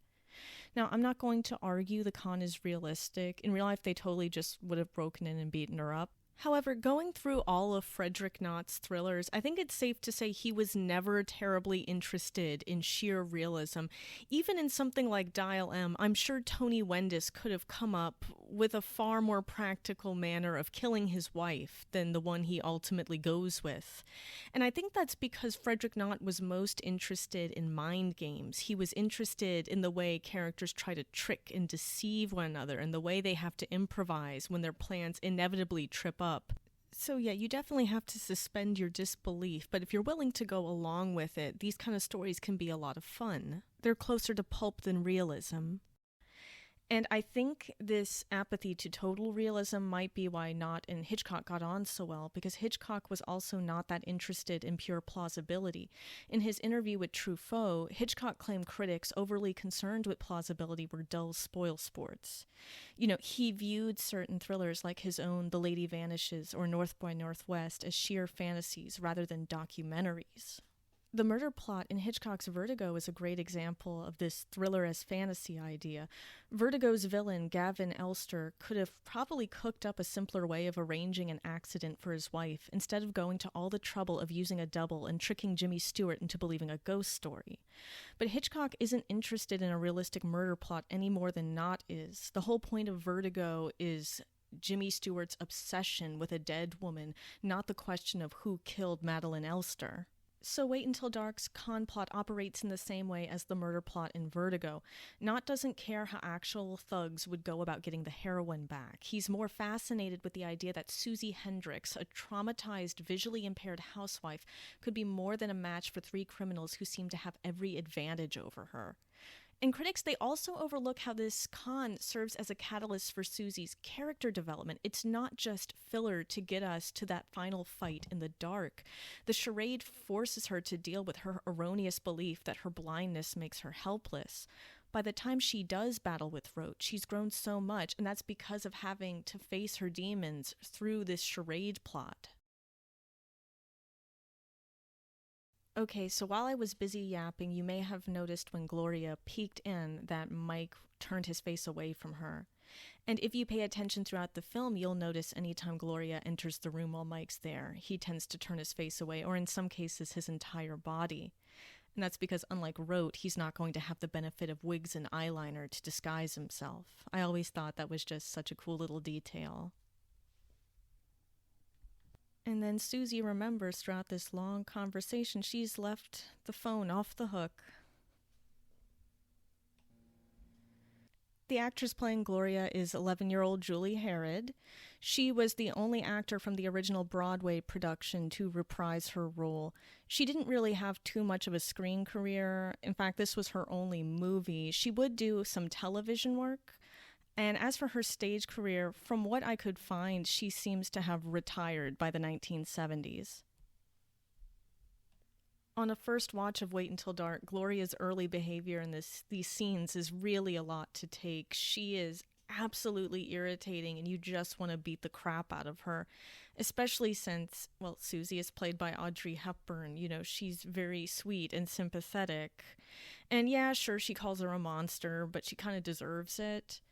Now, I'm not going to argue the con is realistic. In real life, they totally just would have broken in and beaten her up. However, going through all of Frederick Knott's thrillers, I think it's safe to say he was never terribly interested in sheer realism. Even in something like Dial M, I'm sure Tony Wendis could have come up with a far more practical manner of killing his wife than the one he ultimately goes with. And I think that's because Frederick Knott was most interested in mind games. He was interested in the way characters try to trick and deceive one another and the way they have to improvise when their plans inevitably trip up. So yeah, you definitely have to suspend your disbelief, but if you're willing to go along with it, these kind of stories can be a lot of fun. They're closer to pulp than realism. And I think this apathy to total realism might be why Knott and Hitchcock got on so well, because Hitchcock was also not that interested in pure plausibility. In his interview with Truffaut, Hitchcock claimed critics overly concerned with plausibility were dull spoil sports. You know, he viewed certain thrillers like his own The Lady Vanishes or North by Northwest as sheer fantasies rather than documentaries. The murder plot in Hitchcock's Vertigo is a great example of this thriller as fantasy idea. Vertigo's villain, Gavin Elster, could have probably cooked up a simpler way of arranging an accident for his wife instead of going to all the trouble of using a double and tricking Jimmy Stewart into believing a ghost story. But Hitchcock isn't interested in a realistic murder plot any more than Knott is. The whole point of Vertigo is Jimmy Stewart's obsession with a dead woman, not the question of who killed Madeleine Elster. So Wait Until Dark's con plot operates in the same way as the murder plot in Vertigo. Knott doesn't care how actual thugs would go about getting the heroine back. He's more fascinated with the idea that Susie Hendricks, a traumatized, visually impaired housewife, could be more than a match for three criminals who seem to have every advantage over her. And critics, they also overlook how this con serves as a catalyst for Susie's character development. It's not just filler to get us to that final fight in the dark. The charade forces her to deal with her erroneous belief that her blindness makes her helpless. By the time she does battle with Roach, she's grown so much, and that's because of having to face her demons through this charade plot. Okay, so while I was busy yapping, you may have noticed when Gloria peeked in that Mike turned his face away from her. And if you pay attention throughout the film, you'll notice anytime Gloria enters the room while Mike's there, he tends to turn his face away, or in some cases, his entire body. And that's because, unlike Rote, he's not going to have the benefit of wigs and eyeliner to disguise himself. I always thought that was just such a cool little detail. And then Susie remembers throughout this long conversation, she's left the phone off the hook. The actress playing Gloria is 11-year-old Julie Harrod. She was the only actor from the original Broadway production to reprise her role. She didn't really have too much of a screen career. In fact, this was her only movie. She would do some television work. And as for her stage career, from what I could find, she seems to have retired by the 1970s. On a first watch of Wait Until Dark, Gloria's early behavior in these scenes is really a lot to take. She is absolutely irritating, and you just want to beat the crap out of her, especially since, well, Susie is played by Audrey Hepburn. You know, she's very sweet and sympathetic. And yeah, sure, she calls her a monster, but she kind of deserves it.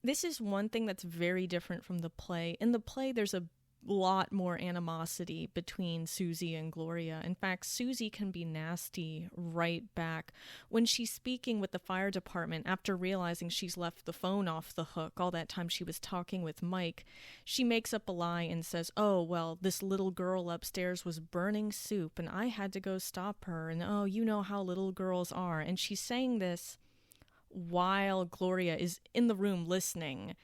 This is one thing that's very different from the play. In the play, there's a lot more animosity between Susie and Gloria. In fact, Susie can be nasty right back. When she's speaking with the fire department after realizing she's left the phone off the hook all that time she was talking with Mike, she makes up a lie and says, oh, well, this little girl upstairs was burning soup and I had to go stop her, and oh, you know how little girls are. And she's saying this while Gloria is in the room listening.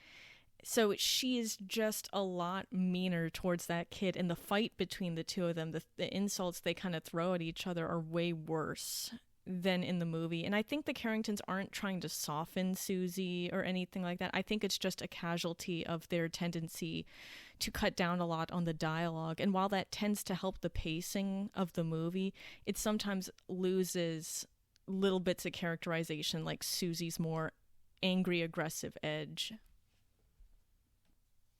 So she is just a lot meaner towards that kid, and the fight between the two of them, the insults they kind of throw at each other are way worse than in the movie. And I think the Carringtons aren't trying to soften Susie or anything like that. I think it's just a casualty of their tendency to cut down a lot on the dialogue. And while that tends to help the pacing of the movie, it sometimes loses little bits of characterization, like Susie's more angry, aggressive edge.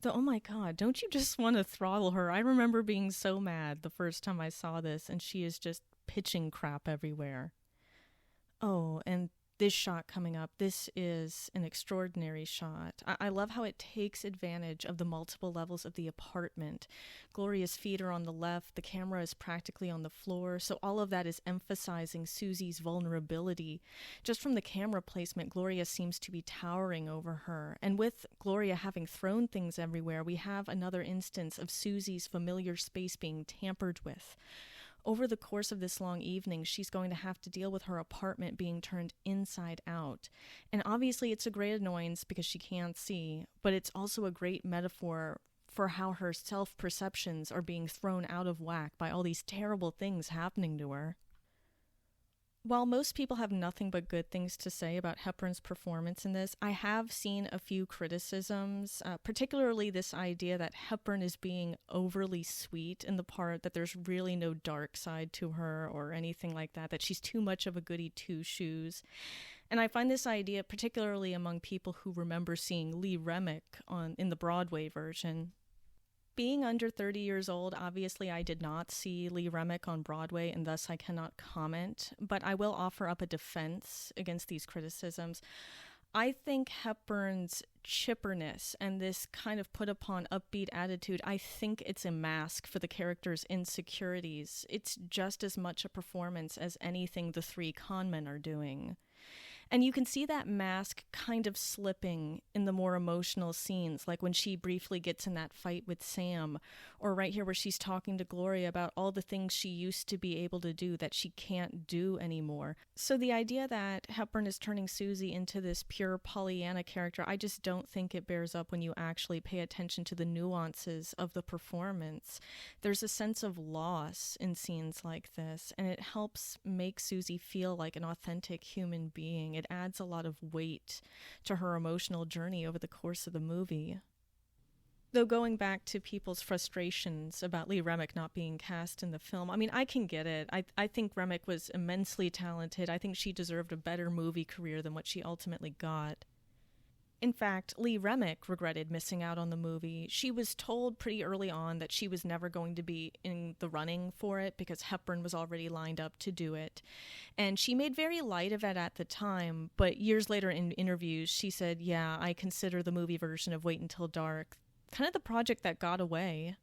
Oh my god, don't you just want to throttle her? I remember being so mad the first time I saw this, and she is just pitching crap everywhere. Oh, and this shot coming up, this is an extraordinary shot. I love how it takes advantage of the multiple levels of the apartment. Gloria's feet are on the left, the camera is practically on the floor, so all of that is emphasizing Susie's vulnerability. Just from the camera placement, Gloria seems to be towering over her. And with Gloria having thrown things everywhere, we have another instance of Susie's familiar space being tampered with. Over the course of this long evening, she's going to have to deal with her apartment being turned inside out. And obviously it's a great annoyance because she can't see, but it's also a great metaphor for how her self-perceptions are being thrown out of whack by all these terrible things happening to her. While most people have nothing but good things to say about Hepburn's performance in this, I have seen a few criticisms, particularly this idea that Hepburn is being overly sweet in the part, that there's really no dark side to her or anything like that, that she's too much of a goody two-shoes. And I find this idea particularly among people who remember seeing Lee Remick in the Broadway version. Being under 30 years old, obviously I did not see Lee Remick on Broadway, and thus I cannot comment, but I will offer up a defense against these criticisms. I think Hepburn's chipperness and this kind of put upon upbeat attitude, I think it's a mask for the character's insecurities. It's just as much a performance as anything the three conmen are doing. And you can see that mask kind of slipping in the more emotional scenes, like when she briefly gets in that fight with Sam, or right here where she's talking to Gloria about all the things she used to be able to do that she can't do anymore. So the idea that Hepburn is turning Susie into this pure Pollyanna character, I just don't think it bears up when you actually pay attention to the nuances of the performance. There's a sense of loss in scenes like this, and it helps make Susie feel like an authentic human being. It adds a lot of weight to her emotional journey over the course of the movie. Though going back to people's frustrations about Lee Remick not being cast in the film, I mean, I can get it. I think Remick was immensely talented. I think she deserved a better movie career than what she ultimately got. In fact, Lee Remick regretted missing out on the movie. She was told pretty early on that she was never going to be in the running for it because Hepburn was already lined up to do it. And she made very light of it at the time, but years later in interviews, she said, yeah, I consider the movie version of Wait Until Dark kind of the project that got away.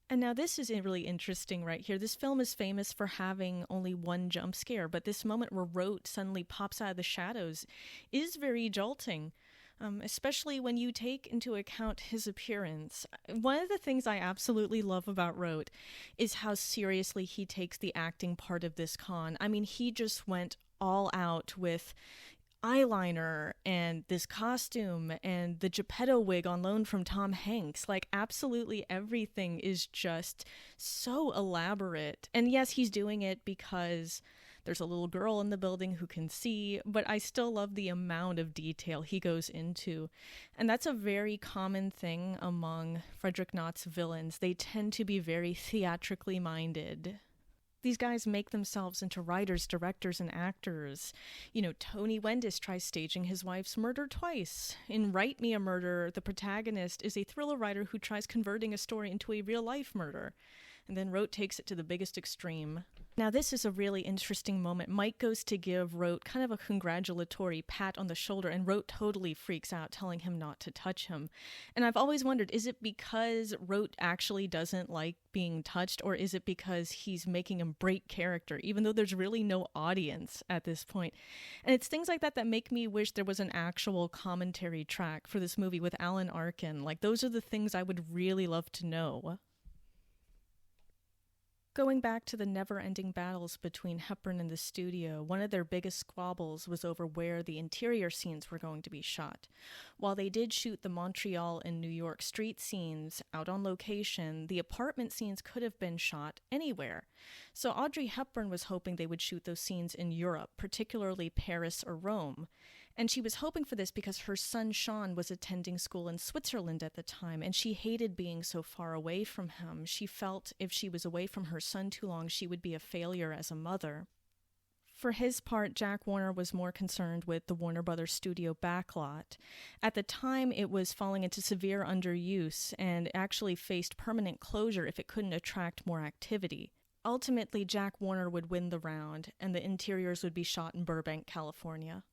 And now this is really interesting right here. This film is famous for having only one jump scare, but this moment where Rote suddenly pops out of the shadows is very jolting, especially when you take into account his appearance. One of the things I absolutely love about Rote is how seriously he takes the acting part of this con. I mean, he just went all out with eyeliner and this costume and the Geppetto wig on loan from Tom Hanks. Like, absolutely everything is just so elaborate. And yes, he's doing it because there's a little girl in the building who can see, but I still love the amount of detail he goes into. And that's a very common thing among Frederick Knott's villains. They tend to be very theatrically minded. These guys make themselves into writers, directors, and actors. You know, Tony Wendis tries staging his wife's murder twice. In Write Me a Murder, the protagonist is a thriller writer who tries converting a story into a real-life murder. And then Rote takes it to the biggest extreme. Now, this is a really interesting moment. Mike goes to give Rote kind of a congratulatory pat on the shoulder, and Rote totally freaks out, telling him not to touch him. And I've always wondered, is it because Rote actually doesn't like being touched, or is it because he's making him break character, even though there's really no audience at this point? And it's things like that that make me wish there was an actual commentary track for this movie with Alan Arkin. Like, those are the things I would really love to know. Going back to the never-ending battles between Hepburn and the studio, one of their biggest squabbles was over where the interior scenes were going to be shot. While they did shoot the Montreal and New York street scenes out on location, the apartment scenes could have been shot anywhere. So Audrey Hepburn was hoping they would shoot those scenes in Europe, particularly Paris or Rome. And she was hoping for this because her son Sean was attending school in Switzerland at the time, and she hated being so far away from him. She felt if she was away from her son too long, she would be a failure as a mother. For his part, Jack Warner was more concerned with the Warner Brothers studio backlot. At the time, it was falling into severe underuse and actually faced permanent closure if it couldn't attract more activity. Ultimately, Jack Warner would win the round, and the interiors would be shot in Burbank, California.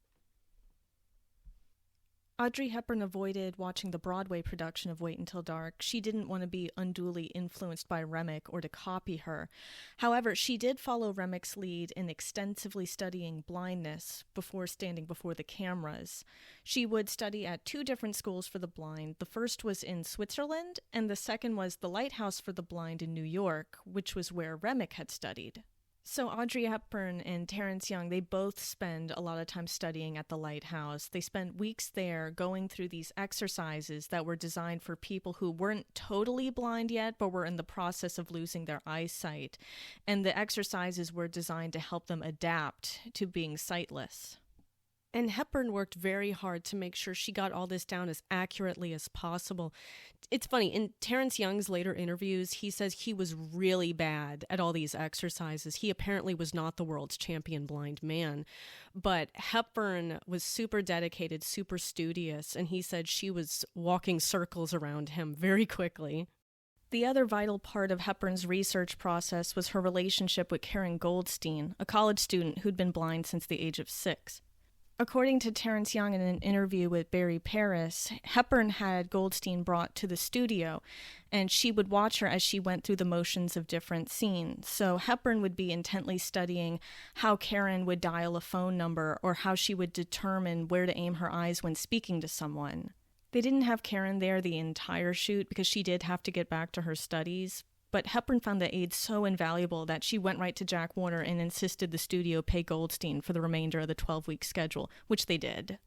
Audrey Hepburn avoided watching the Broadway production of Wait Until Dark. She didn't want to be unduly influenced by Remick or to copy her. However, she did follow Remick's lead in extensively studying blindness before standing before the cameras. She would study at 2 different schools for the blind. The first was in Switzerland, and the second was the Lighthouse for the Blind in New York, which was where Remick had studied. So Audrey Hepburn and Terrence Young, they both spend a lot of time studying at the lighthouse. They spent weeks there going through these exercises that were designed for people who weren't totally blind yet, but were in the process of losing their eyesight. And the exercises were designed to help them adapt to being sightless. And Hepburn worked very hard to make sure she got all this down as accurately as possible. It's funny, in Terrence Young's later interviews, he says he was really bad at all these exercises. He apparently was not the world's champion blind man. But Hepburn was super dedicated, super studious, and he said she was walking circles around him very quickly. The other vital part of Hepburn's research process was her relationship with Karen Goldstein, a college student who'd been blind since the age of 6. According to Terrence Young in an interview with Barry Paris, Hepburn had Goldstein brought to the studio, and she would watch her as she went through the motions of different scenes. So Hepburn would be intently studying how Karen would dial a phone number or how she would determine where to aim her eyes when speaking to someone. They didn't have Karen there the entire shoot because she did have to get back to her studies, but Hepburn found the aid so invaluable that she went right to Jack Warner and insisted the studio pay Goldstein for the remainder of the 12-week schedule, which they did.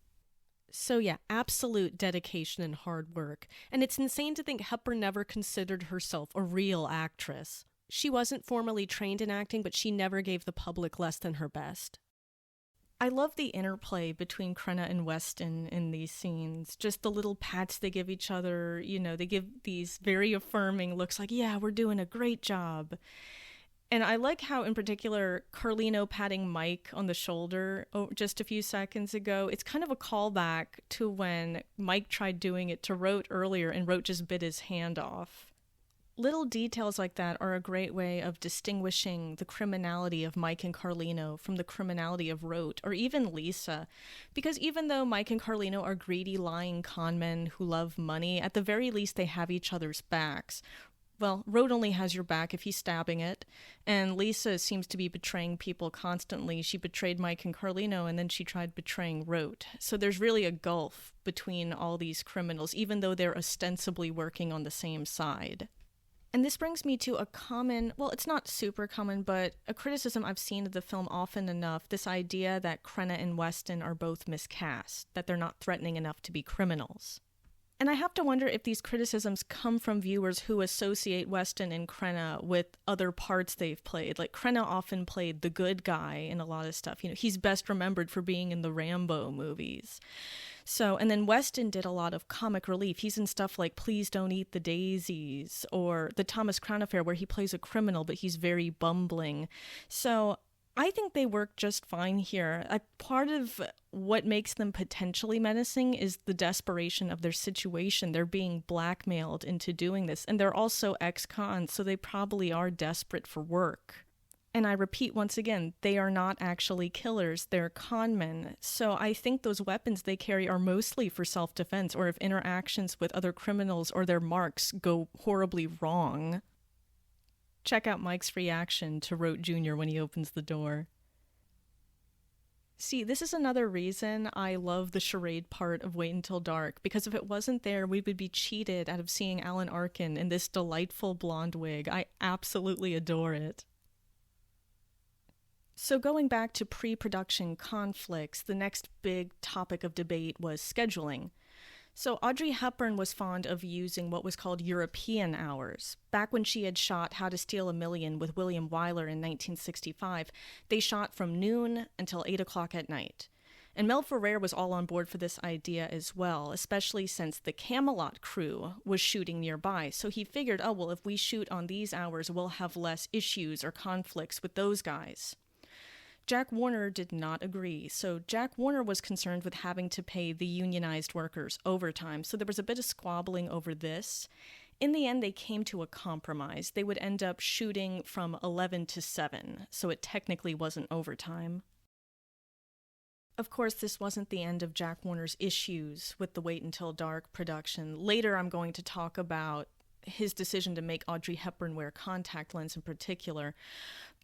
So yeah, absolute dedication and hard work. And it's insane to think Hepburn never considered herself a real actress. She wasn't formally trained in acting, but she never gave the public less than her best. I love the interplay between Crenna and Weston in these scenes. Just the little pats they give each other, they give these very affirming looks like, yeah, we're doing a great job. And I like how, in particular, Carlino patting Mike on the shoulder just a few seconds ago. It's kind of a callback to when Mike tried doing it to Rote earlier and Rote just bit his hand off. Little details like that are a great way of distinguishing the criminality of Mike and Carlino from the criminality of Rote, or even Lisa. Because even though Mike and Carlino are greedy, lying con men who love money, at the very least they have each other's backs. Well, Rote only has your back if he's stabbing it, and Lisa seems to be betraying people constantly. She betrayed Mike and Carlino, and then she tried betraying Rote. So there's really a gulf between all these criminals, even though they're ostensibly working on the same side. And this brings me to a common, well, it's not super common, but a criticism I've seen of the film often enough, this idea that Crenna and Weston are both miscast, that they're not threatening enough to be criminals. And I have to wonder if these criticisms come from viewers who associate Weston and Crenna with other parts they've played. Like, Crenna often played the good guy in a lot of stuff. He's best remembered for being in the Rambo movies. So, and then Weston did a lot of comic relief. He's in stuff like Please Don't Eat the Daisies or The Thomas Crown Affair, where he plays a criminal, but he's very bumbling. So I think they work just fine here. Part of what makes them potentially menacing is the desperation of their situation. They're being blackmailed into doing this, and they're also ex-cons, so they probably are desperate for work. And I repeat once again, they are not actually killers, they're con men. So I think those weapons they carry are mostly for self-defense, or if interactions with other criminals or their marks go horribly wrong. Check out Mike's reaction to Rote Jr. when he opens the door. See, this is another reason I love the charade part of Wait Until Dark, because if it wasn't there, we would be cheated out of seeing Alan Arkin in this delightful blonde wig. I absolutely adore it. So going back to pre-production conflicts, the next big topic of debate was scheduling. So Audrey Hepburn was fond of using what was called European hours. Back when she had shot How to Steal a Million with William Wyler in 1965, they shot from noon until 8 o'clock at night. And Mel Ferrer was all on board for this idea as well, especially since the Camelot crew was shooting nearby. So he figured, if we shoot on these hours, we'll have less issues or conflicts with those guys. Jack Warner did not agree, so Jack Warner was concerned with having to pay the unionized workers overtime, so there was a bit of squabbling over this. In the end, they came to a compromise. They would end up shooting from 11 to 7, so it technically wasn't overtime. Of course, this wasn't the end of Jack Warner's issues with the Wait Until Dark production. Later, I'm going to talk about his decision to make Audrey Hepburn wear contact lens in particular,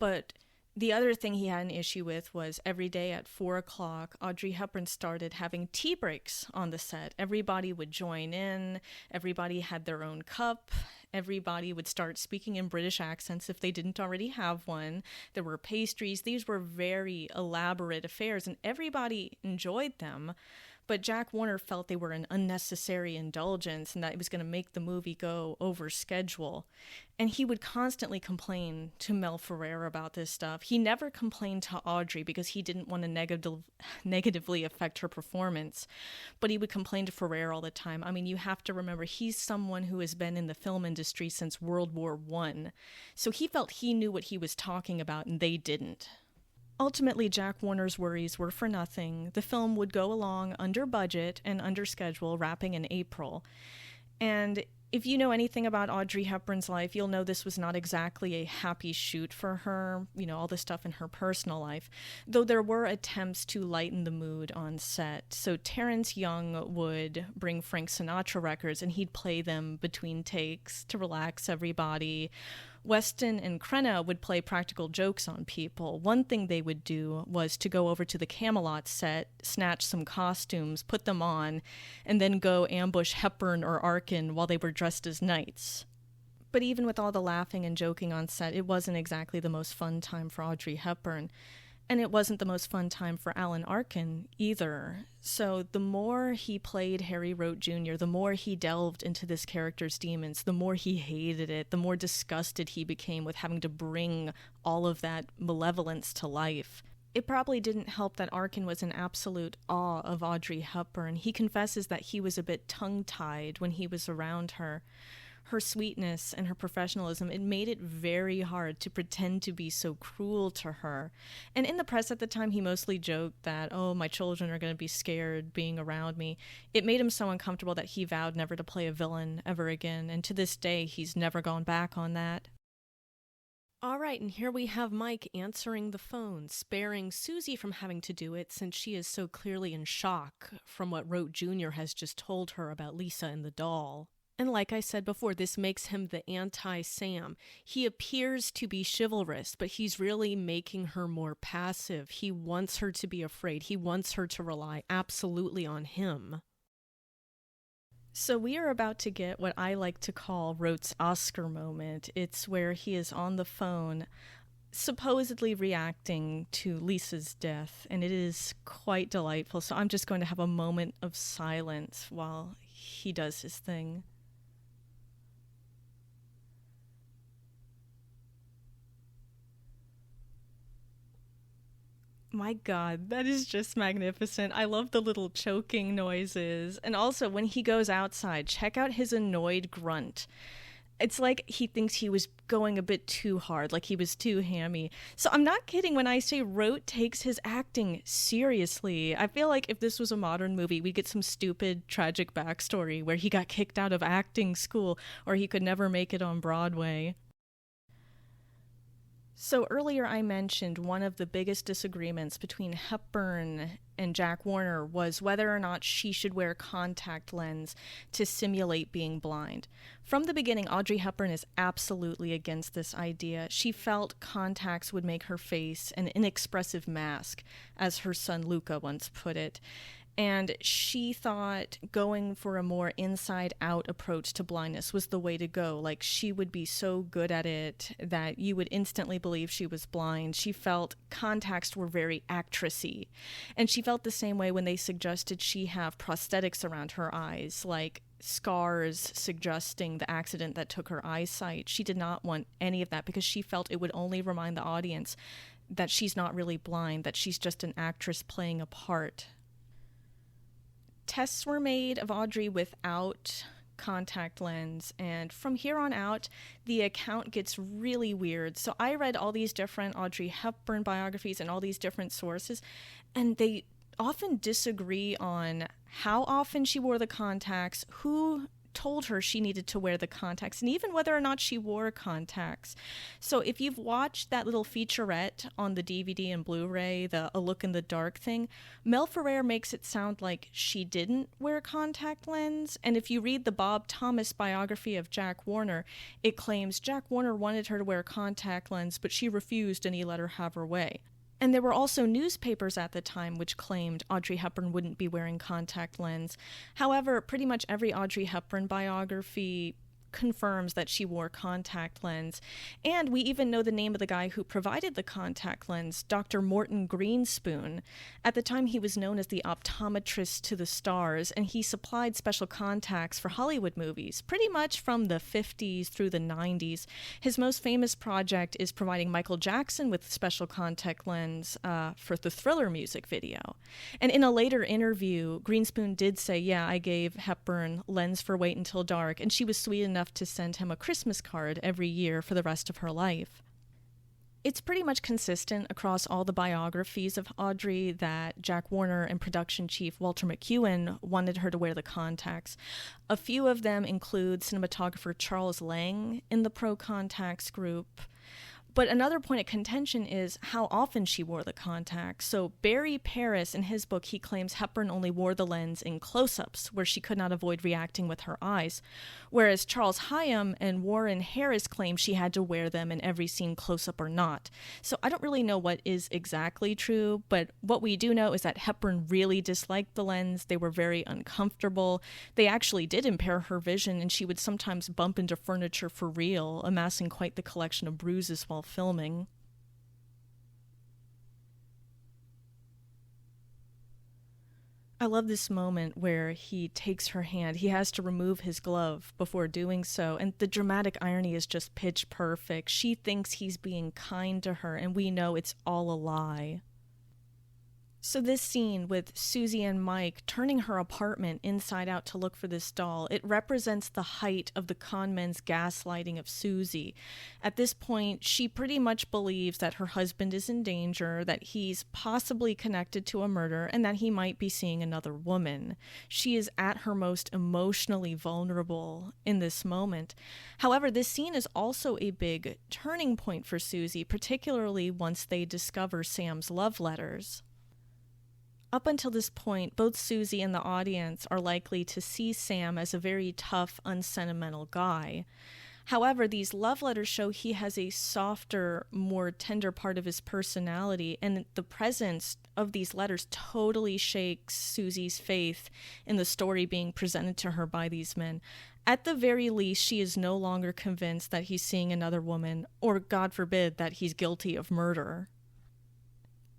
but the other thing he had an issue with was every day at 4 o'clock, Audrey Hepburn started having tea breaks on the set. Everybody would join in. Everybody had their own cup. Everybody would start speaking in British accents if they didn't already have one. There were pastries. These were very elaborate affairs, and everybody enjoyed them. But Jack Warner felt they were an unnecessary indulgence and that it was going to make the movie go over schedule. And he would constantly complain to Mel Ferrer about this stuff. He never complained to Audrey because he didn't want to negatively affect her performance. But he would complain to Ferrer all the time. I mean, you have to remember, he's someone who has been in the film industry since World War I. So he felt he knew what he was talking about and they didn't. Ultimately, Jack Warner's worries were for nothing. The film would go along under budget and under schedule, wrapping in April. And if you know anything about Audrey Hepburn's life, you'll know this was not exactly a happy shoot for her, all the stuff in her personal life, though there were attempts to lighten the mood on set. So Terrence Young would bring Frank Sinatra records and he'd play them between takes to relax everybody. Weston and Crenna would play practical jokes on people. One thing they would do was to go over to the Camelot set, snatch some costumes, put them on, and then go ambush Hepburn or Arkin while they were dressed as knights. But even with all the laughing and joking on set, it wasn't exactly the most fun time for Audrey Hepburn. And it wasn't the most fun time for Alan Arkin either. So the more he played Harry Rote Jr., the more he delved into this character's demons, the more he hated it, the more disgusted he became with having to bring all of that malevolence to life. It probably didn't help that Arkin was in absolute awe of Audrey Hepburn. He confesses that he was a bit tongue-tied when he was around her. Her sweetness and her professionalism, it made it very hard to pretend to be so cruel to her. And in the press at the time, he mostly joked that, oh, my children are going to be scared being around me. It made him so uncomfortable that he vowed never to play a villain ever again. And to this day, he's never gone back on that. All right, and here we have Mike answering the phone, sparing Susie from having to do it since she is so clearly in shock from what Rote Jr. has just told her about Lisa and the doll. And like I said before, this makes him the anti-Sam. He appears to be chivalrous, but he's really making her more passive. He wants her to be afraid. He wants her to rely absolutely on him. So we are about to get what I like to call Rote's Oscar moment. It's where he is on the phone, supposedly reacting to Lisa's death, and it is quite delightful. So I'm just going to have a moment of silence while he does his thing. My God, that is just magnificent. I love the little choking noises. And also, when he goes outside, check out his annoyed grunt. It's like he thinks he was going a bit too hard, like he was too hammy. So I'm not kidding when I say Rote takes his acting seriously. I feel like if this was a modern movie, we'd get some stupid, tragic backstory where he got kicked out of acting school or he could never make it on Broadway. So earlier I mentioned one of the biggest disagreements between Hepburn and Jack Warner was whether or not she should wear contact lens to simulate being blind. From the beginning, Audrey Hepburn is absolutely against this idea. She felt contacts would make her face an inexpressive mask, as her son Luca once put it. And she thought going for a more inside-out approach to blindness was the way to go. Like, she would be so good at it that you would instantly believe she was blind. She felt contacts were very actressy. And she felt the same way when they suggested she have prosthetics around her eyes, like scars suggesting the accident that took her eyesight. She did not want any of that because she felt it would only remind the audience that she's not really blind, that she's just an actress playing a part. Tests were made of Audrey without contact lens, and from here on out, the account gets really weird. So I read all these different Audrey Hepburn biographies and all these different sources, and they often disagree on how often she wore the contacts, who told her she needed to wear the contacts, and even whether or not she wore contacts. So if you've watched that little featurette on the DVD and Blu-ray, the A Look in the Dark thing, Mel Ferrer makes it sound like she didn't wear contact lens, and if you read the Bob Thomas biography of Jack Warner, it claims Jack Warner wanted her to wear contact lens, but she refused and he let her have her way. And there were also newspapers at the time which claimed Audrey Hepburn wouldn't be wearing contact lens. However, pretty much every Audrey Hepburn biography confirms that she wore contact lens. And we even know the name of the guy who provided the contact lens, Dr. Morton Greenspoon. At the time, he was known as the optometrist to the stars, and he supplied special contacts for Hollywood movies, pretty much from the 50s through the 90s. His most famous project is providing Michael Jackson with special contact lens for the Thriller music video. And in a later interview, Greenspoon did say, yeah, I gave Hepburn lens for Wait Until Dark, and she was sweet enough to send him a Christmas card every year for the rest of her life. It's pretty much consistent across all the biographies of Audrey that Jack Warner and production chief Walter McEwen wanted her to wear the contacts. A few of them include cinematographer Charles Lang in the pro-contacts group. But another point of contention is how often she wore the contacts. So Barry Paris, in his book, he claims Hepburn only wore the lens in close-ups, where she could not avoid reacting with her eyes. Whereas Charles Hyam and Warren Harris claim she had to wear them in every scene, close-up or not. So I don't really know what is exactly true, but what we do know is that Hepburn really disliked the lens. They were very uncomfortable. They actually did impair her vision, and she would sometimes bump into furniture for real, amassing quite the collection of bruises while filming. I love this moment where he takes her hand. He has to remove his glove before doing so, and the dramatic irony is just pitch perfect. She thinks he's being kind to her, and we know it's all a lie. So this scene with Susie and Mike turning her apartment inside out to look for this doll, it represents the height of the con men's gaslighting of Susie. At this point, she pretty much believes that her husband is in danger, that he's possibly connected to a murder, and that he might be seeing another woman. She is at her most emotionally vulnerable in this moment. However, this scene is also a big turning point for Susie, particularly once they discover Sam's love letters. Up until this point, both Susie and the audience are likely to see Sam as a very tough, unsentimental guy. However, these love letters show he has a softer, more tender part of his personality, and the presence of these letters totally shakes Susie's faith in the story being presented to her by these men. At the very least, she is no longer convinced that he's seeing another woman, or, God forbid, that he's guilty of murder.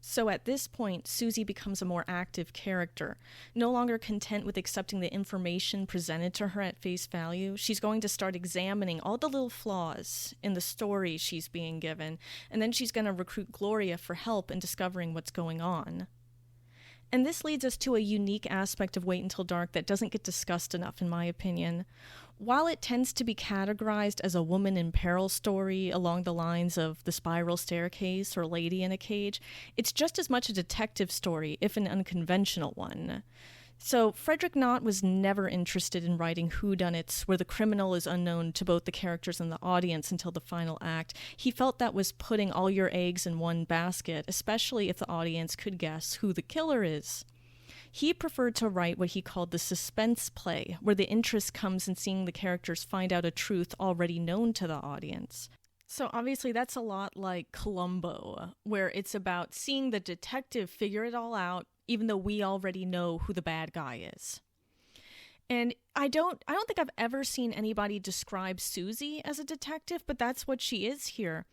So at this point, Susie becomes a more active character. No longer content with accepting the information presented to her at face value, she's going to start examining all the little flaws in the story she's being given, and then she's going to recruit Gloria for help in discovering what's going on. And this leads us to a unique aspect of Wait Until Dark that doesn't get discussed enough, in my opinion. While it tends to be categorized as a woman in peril story along the lines of The Spiral Staircase or Lady in a Cage, it's just as much a detective story, if an unconventional one. So Frederick Knott was never interested in writing whodunits where the criminal is unknown to both the characters and the audience until the final act. He felt that was putting all your eggs in one basket, especially if the audience could guess who the killer is. He preferred to write what he called the suspense play, where the interest comes in seeing the characters find out a truth already known to the audience. So obviously that's a lot like Columbo, where it's about seeing the detective figure it all out, even though we already know who the bad guy is. And I don't think I've ever seen anybody describe Susie as a detective, but that's what she is here.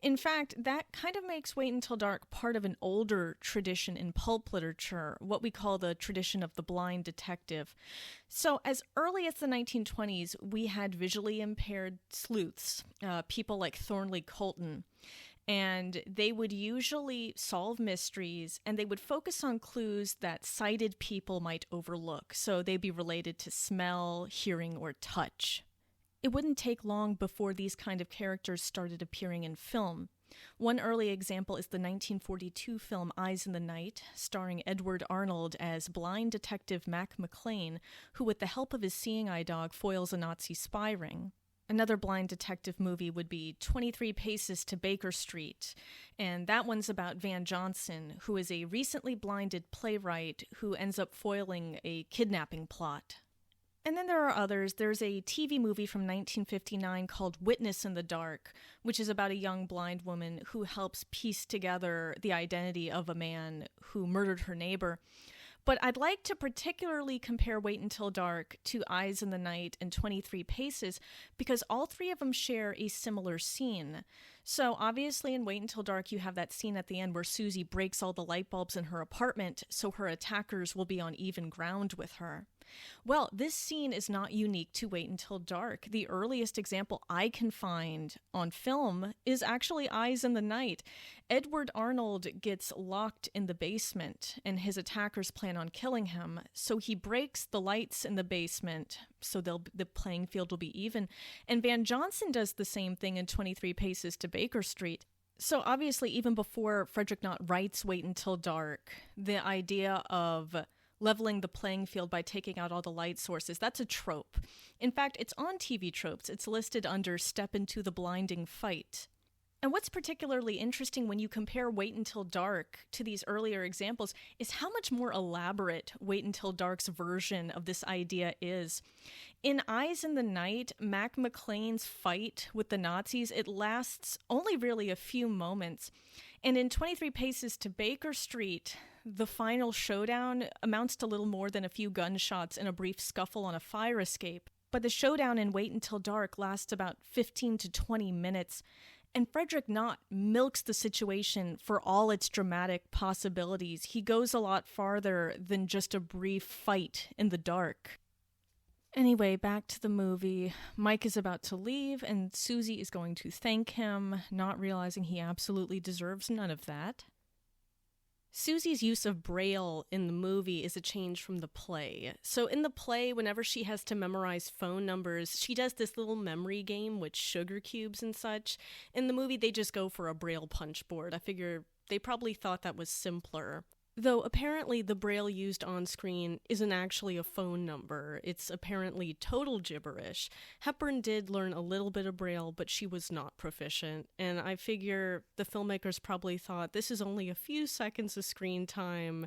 In fact, that kind of makes Wait Until Dark part of an older tradition in pulp literature, what we call the tradition of the blind detective. So as early as the 1920s, we had visually impaired sleuths, people like Thornley Colton. And they would usually solve mysteries, and they would focus on clues that sighted people might overlook. So they'd be related to smell, hearing, or touch. It wouldn't take long before these kind of characters started appearing in film. One early example is the 1942 film Eyes in the Night, starring Edward Arnold as blind detective Mac McLean, who with the help of his seeing eye dog foils a Nazi spy ring. Another blind detective movie would be 23 Paces to Baker Street, and that one's about Van Johnson, who is a recently blinded playwright who ends up foiling a kidnapping plot. And then there are others. There's a TV movie from 1959 called Witness in the Dark, which is about a young blind woman who helps piece together the identity of a man who murdered her neighbor. But I'd like to particularly compare Wait Until Dark to Eyes in the Night and 23 Paces because all three of them share a similar scene. So obviously in Wait Until Dark, you have that scene at the end where Susie breaks all the light bulbs in her apartment so her attackers will be on even ground with her. Well, this scene is not unique to Wait Until Dark. The earliest example I can find on film is actually Eyes in the Night. Edward Arnold gets locked in the basement, and his attackers plan on killing him, so he breaks the lights in the basement so the playing field will be even. And Van Johnson does the same thing in 23 Paces to Baker Street. So obviously, even before Frederick Knott writes Wait Until Dark, the idea of leveling the playing field by taking out all the light sources, that's a trope. In fact, it's on TV Tropes. It's listed under Step Into the Blinding Fight. And what's particularly interesting when you compare Wait Until Dark to these earlier examples is how much more elaborate Wait Until Dark's version of this idea is. In Eyes in the Night, Mac McClane's fight with the Nazis, it lasts only really a few moments. And in 23 Paces to Baker Street, the final showdown amounts to little more than a few gunshots and a brief scuffle on a fire escape. But the showdown in Wait Until Dark lasts about 15 to 20 minutes. And Frederick Knott milks the situation for all its dramatic possibilities. He goes a lot farther than just a brief fight in the dark. Anyway, back to the movie. Mike is about to leave, and Susie is going to thank him, not realizing he absolutely deserves none of that. Susie's use of Braille in the movie is a change from the play. So in the play, whenever she has to memorize phone numbers, she does this little memory game with sugar cubes and such. In the movie, they just go for a Braille punch board. I figure they probably thought that was simpler. Though apparently the Braille used on screen isn't actually a phone number. It's apparently total gibberish. Hepburn did learn a little bit of Braille, but she was not proficient. And I figure the filmmakers probably thought this is only a few seconds of screen time.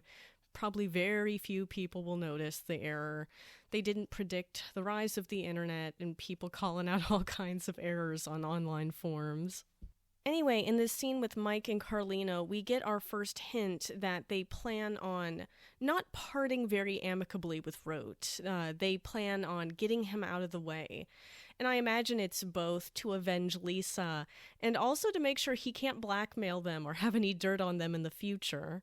Probably very few people will notice the error. They didn't predict the rise of the internet and people calling out all kinds of errors on online forums. Anyway, in this scene with Mike and Carlino, we get our first hint that they plan on not parting very amicably with Rote. They plan on getting him out of the way. And I imagine it's both to avenge Lisa and also to make sure he can't blackmail them or have any dirt on them in the future.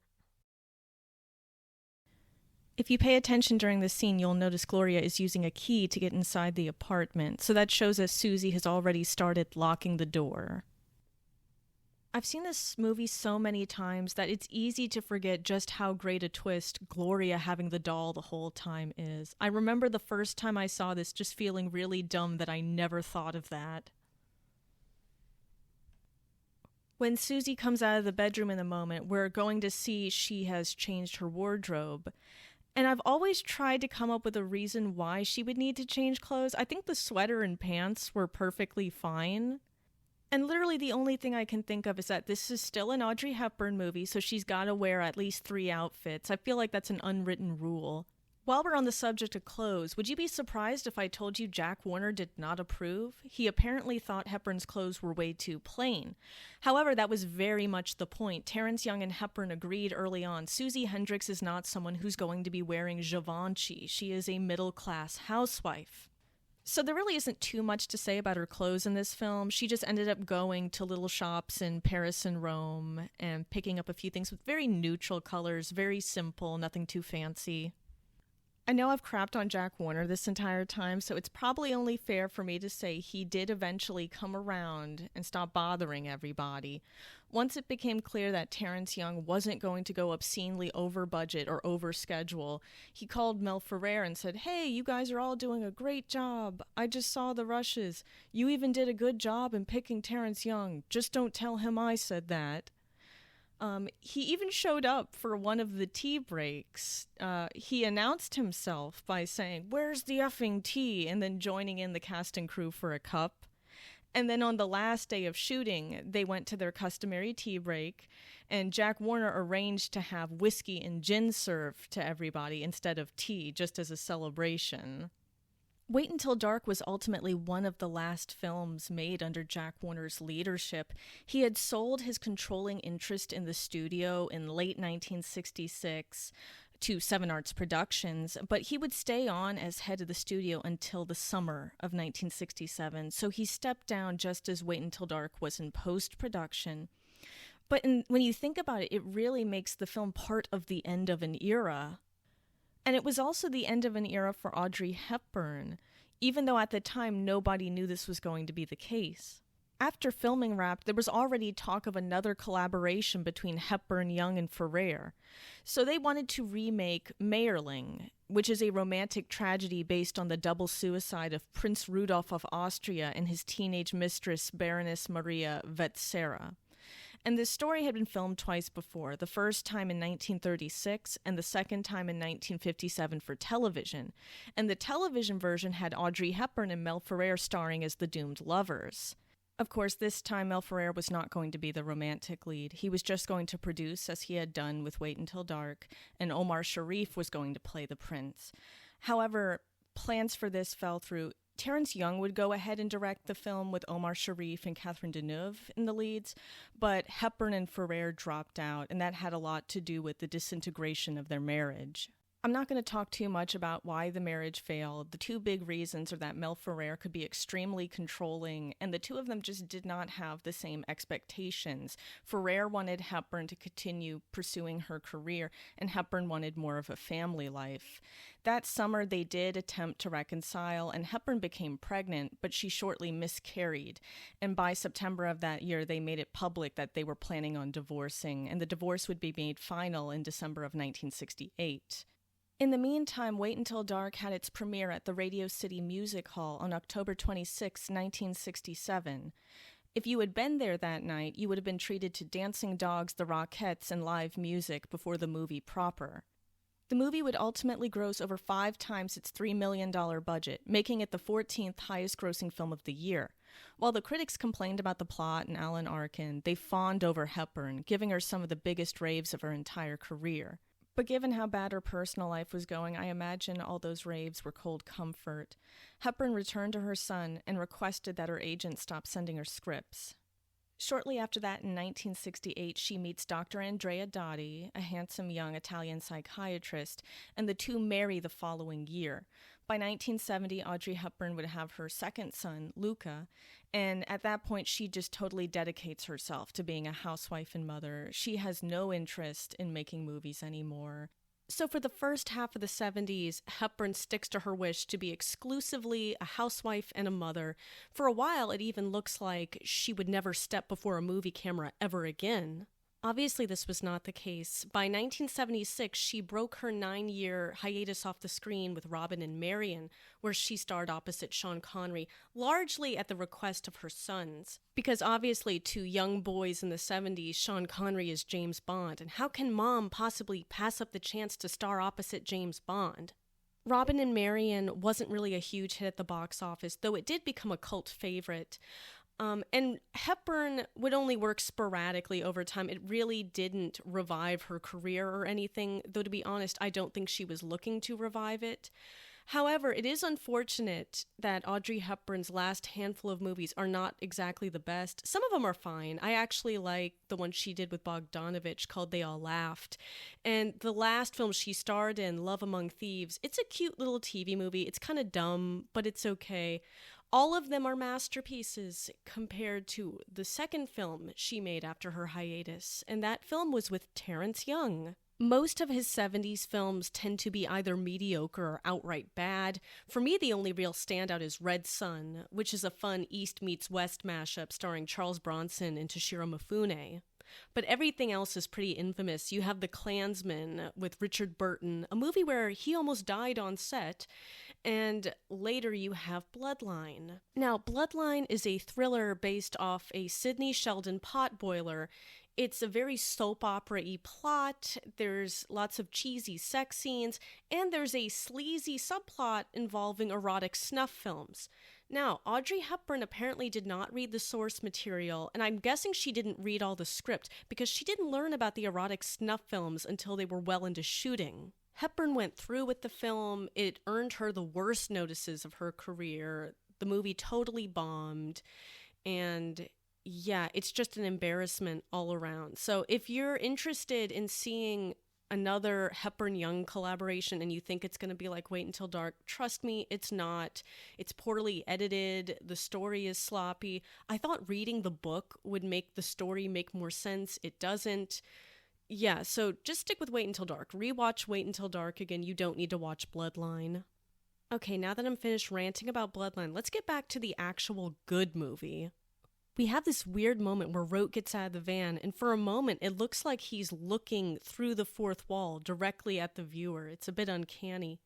If you pay attention during this scene, you'll notice Gloria is using a key to get inside the apartment. So that shows us Susie has already started locking the door. I've seen this movie so many times that it's easy to forget just how great a twist Gloria having the doll the whole time is. I remember the first time I saw this just feeling really dumb that I never thought of that. When Susie comes out of the bedroom in a moment, we're going to see she has changed her wardrobe. And I've always tried to come up with a reason why she would need to change clothes. I think the sweater and pants were perfectly fine. And literally the only thing I can think of is that this is still an Audrey Hepburn movie, so she's got to wear at least 3 outfits. I feel like that's an unwritten rule. While we're on the subject of clothes, would you be surprised if I told you Jack Warner did not approve? He apparently thought Hepburn's clothes were way too plain. However, that was very much the point. Terrence Young and Hepburn agreed early on. Susie Hendricks is not someone who's going to be wearing Givenchy. She is a middle-class housewife. So there really isn't too much to say about her clothes in this film. She just ended up going to little shops in Paris and Rome and picking up a few things with very neutral colors, very simple, nothing too fancy. I know I've crapped on Jack Warner this entire time, so it's probably only fair for me to say he did eventually come around and stop bothering everybody. Once it became clear that Terrence Young wasn't going to go obscenely over budget or over schedule, he called Mel Ferrer and said, "Hey, you guys are all doing a great job. I just saw the rushes. You even did a good job in picking Terrence Young. Just don't tell him I said that." He even showed up for one of the tea breaks. He announced himself by saying, "Where's the effing tea?" and then joining in the cast and crew for a cup. And then on the last day of shooting, they went to their customary tea break, and Jack Warner arranged to have whiskey and gin served to everybody instead of tea, just as a celebration. Wait Until Dark was ultimately one of the last films made under Jack Warner's leadership. He had sold his controlling interest in the studio in late 1966 to Seven Arts Productions, but he would stay on as head of the studio until the summer of 1967. So he stepped down just as Wait Until Dark was in post-production. But when you think about it, it really makes the film part of the end of an era. And it was also the end of an era for Audrey Hepburn, even though at the time nobody knew this was going to be the case. After filming wrapped, there was already talk of another collaboration between Hepburn, Young, and Ferrer. So they wanted to remake Mayerling, which is a romantic tragedy based on the double suicide of Prince Rudolf of Austria and his teenage mistress, Baroness Maria Vetsera. And this story had been filmed twice before, the first time in 1936 and the second time in 1957 for television. And the television version had Audrey Hepburn and Mel Ferrer starring as the doomed lovers. Of course, this time Mel Ferrer was not going to be the romantic lead. He was just going to produce, as he had done with Wait Until Dark, and Omar Sharif was going to play the prince. However, plans for this fell through. Terence Young would go ahead and direct the film with Omar Sharif and Catherine Deneuve in the leads, but Hepburn and Ferrer dropped out, and that had a lot to do with the disintegration of their marriage. I'm not going to talk too much about why the marriage failed. The two big reasons are that Mel Ferrer could be extremely controlling, and the two of them just did not have the same expectations. Ferrer wanted Hepburn to continue pursuing her career, and Hepburn wanted more of a family life. That summer, they did attempt to reconcile, and Hepburn became pregnant, but she shortly miscarried. And by September of that year, they made it public that they were planning on divorcing, and the divorce would be made final in December of 1968. In the meantime, Wait Until Dark had its premiere at the Radio City Music Hall on October 26, 1967. If you had been there that night, you would have been treated to Dancing Dogs, the Rockettes, and live music before the movie proper. The movie would ultimately gross over 5 times its $3 million budget, making it the 14th highest-grossing film of the year. While the critics complained about the plot and Alan Arkin, they fawned over Hepburn, giving her some of the biggest raves of her entire career. But given how bad her personal life was going, I imagine all those raves were cold comfort. Hepburn returned to her son and requested that her agent stop sending her scripts. Shortly after that, in 1968, she meets Dr. Andrea Dotti, a handsome young Italian psychiatrist, and the two marry the following year. By 1970, Audrey Hepburn would have her second son, Luca, and at that point, she just totally dedicates herself to being a housewife and mother. She has no interest in making movies anymore. So for the first half of the 70s, Hepburn sticks to her wish to be exclusively a housewife and a mother. For a while, it even looks like she would never step before a movie camera ever again. Obviously, this was not the case. By 1976, she broke her 9-year hiatus off the screen with Robin and Marian, where she starred opposite Sean Connery, largely at the request of her sons. Because obviously, to young boys in the 70s, Sean Connery is James Bond, and how can Mom possibly pass up the chance to star opposite James Bond? Robin and Marian wasn't really a huge hit at the box office, though it did become a cult favorite. And Hepburn would only work sporadically over time. It really didn't revive her career or anything, though to be honest, I don't think she was looking to revive it. However, it is unfortunate that Audrey Hepburn's last handful of movies are not exactly the best. Some of them are fine. I actually like the one she did with Bogdanovich called They All Laughed. And the last film she starred in, Love Among Thieves, it's a cute little TV movie. It's kind of dumb, but it's okay. All of them are masterpieces compared to the second film she made after her hiatus, and that film was with Terence Young. Most of his 70s films tend to be either mediocre or outright bad. For me, the only real standout is Red Sun, which is a fun East meets West mashup starring Charles Bronson and Toshiro Mifune. But everything else is pretty infamous. You have The Klansman with Richard Burton, a movie where he almost died on set, and later you have Bloodline. Now, Bloodline is a thriller based off a Sidney Sheldon potboiler. It's a very soap opera-y plot, there's lots of cheesy sex scenes, and there's a sleazy subplot involving erotic snuff films. Now, Audrey Hepburn apparently did not read the source material, and I'm guessing she didn't read all the script because she didn't learn about the erotic snuff films until they were well into shooting. Hepburn went through with the film. It earned her the worst notices of her career. The movie totally bombed, and yeah, it's just an embarrassment all around. So if you're interested in seeing another Hepburn-Young collaboration and you think it's going to be like Wait Until Dark, trust me, it's not. It's poorly edited. The story is sloppy. I thought reading the book would make the story make more sense. It doesn't. Yeah, so just stick with Wait Until Dark. Rewatch Wait Until Dark again. You don't need to watch Bloodline. Okay, now that I'm finished ranting about Bloodline, let's get back to the actual good movie. We have this weird moment where Rote gets out of the van, and for a moment, it looks like he's looking through the fourth wall directly at the viewer. It's a bit uncanny.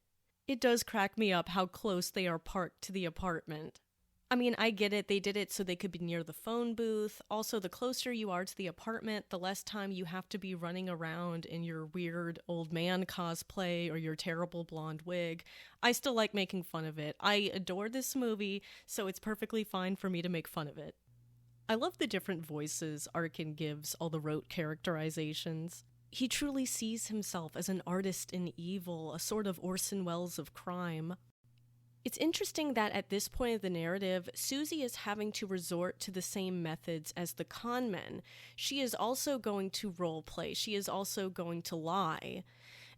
It does crack me up how close they are parked to the apartment. I mean, I get it. They did it so they could be near the phone booth. Also, the closer you are to the apartment, the less time you have to be running around in your weird old man cosplay or your terrible blonde wig. I still like making fun of it. I adore this movie, so it's perfectly fine for me to make fun of it. I love the different voices Arkin gives all the Rote characterizations. He truly sees himself as an artist in evil, a sort of Orson Welles of crime. It's interesting that at this point of the narrative, Susie is having to resort to the same methods as the con men. She is also going to role play. She is also going to lie.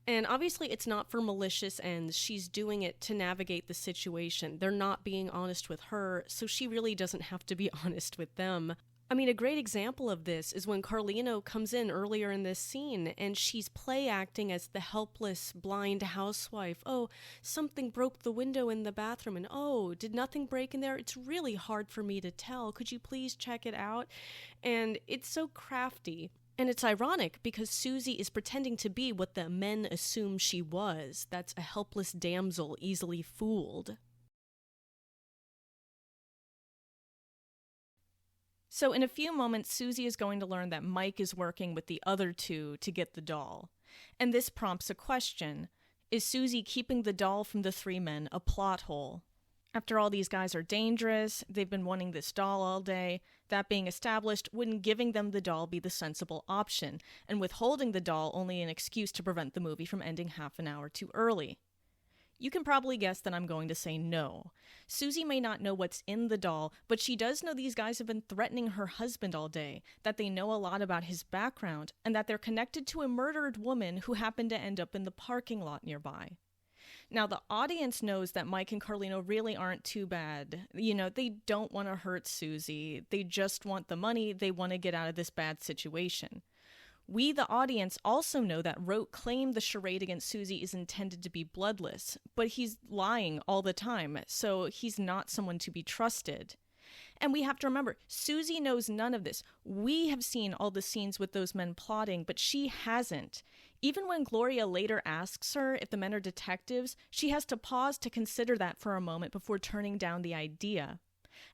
And obviously it's not for malicious ends. She's doing it to navigate the situation. They're not being honest with her, so she really doesn't have to be honest with them. I mean, a great example of this is when Carlino comes in earlier in this scene and she's play acting as the helpless, blind housewife. Oh, something broke the window in the bathroom, and oh, did nothing break in there? It's really hard for me to tell. Could you please check it out? And it's so crafty. And it's ironic because Susie is pretending to be what the men assume she was. That's a helpless damsel easily fooled. So in a few moments, Susie is going to learn that Mike is working with the other two to get the doll. And this prompts a question. Is Susie keeping the doll from the three men a plot hole? After all, these guys are dangerous. They've been wanting this doll all day. That being established, wouldn't giving them the doll be the sensible option, and withholding the doll only an excuse to prevent the movie from ending half an hour too early? You can probably guess that I'm going to say no. Susie may not know what's in the doll, but she does know these guys have been threatening her husband all day, that they know a lot about his background, and that they're connected to a murdered woman who happened to end up in the parking lot nearby. Now, the audience knows that Mike and Carlino really aren't too bad. You know, they don't want to hurt Susie. They just want the money. They want to get out of this bad situation. We, the audience, also know that Rote claimed the charade against Susie is intended to be bloodless, but he's lying all the time, so he's not someone to be trusted. And we have to remember, Susie knows none of this. We have seen all the scenes with those men plotting, but she hasn't. Even when Gloria later asks her if the men are detectives, she has to pause to consider that for a moment before turning down the idea.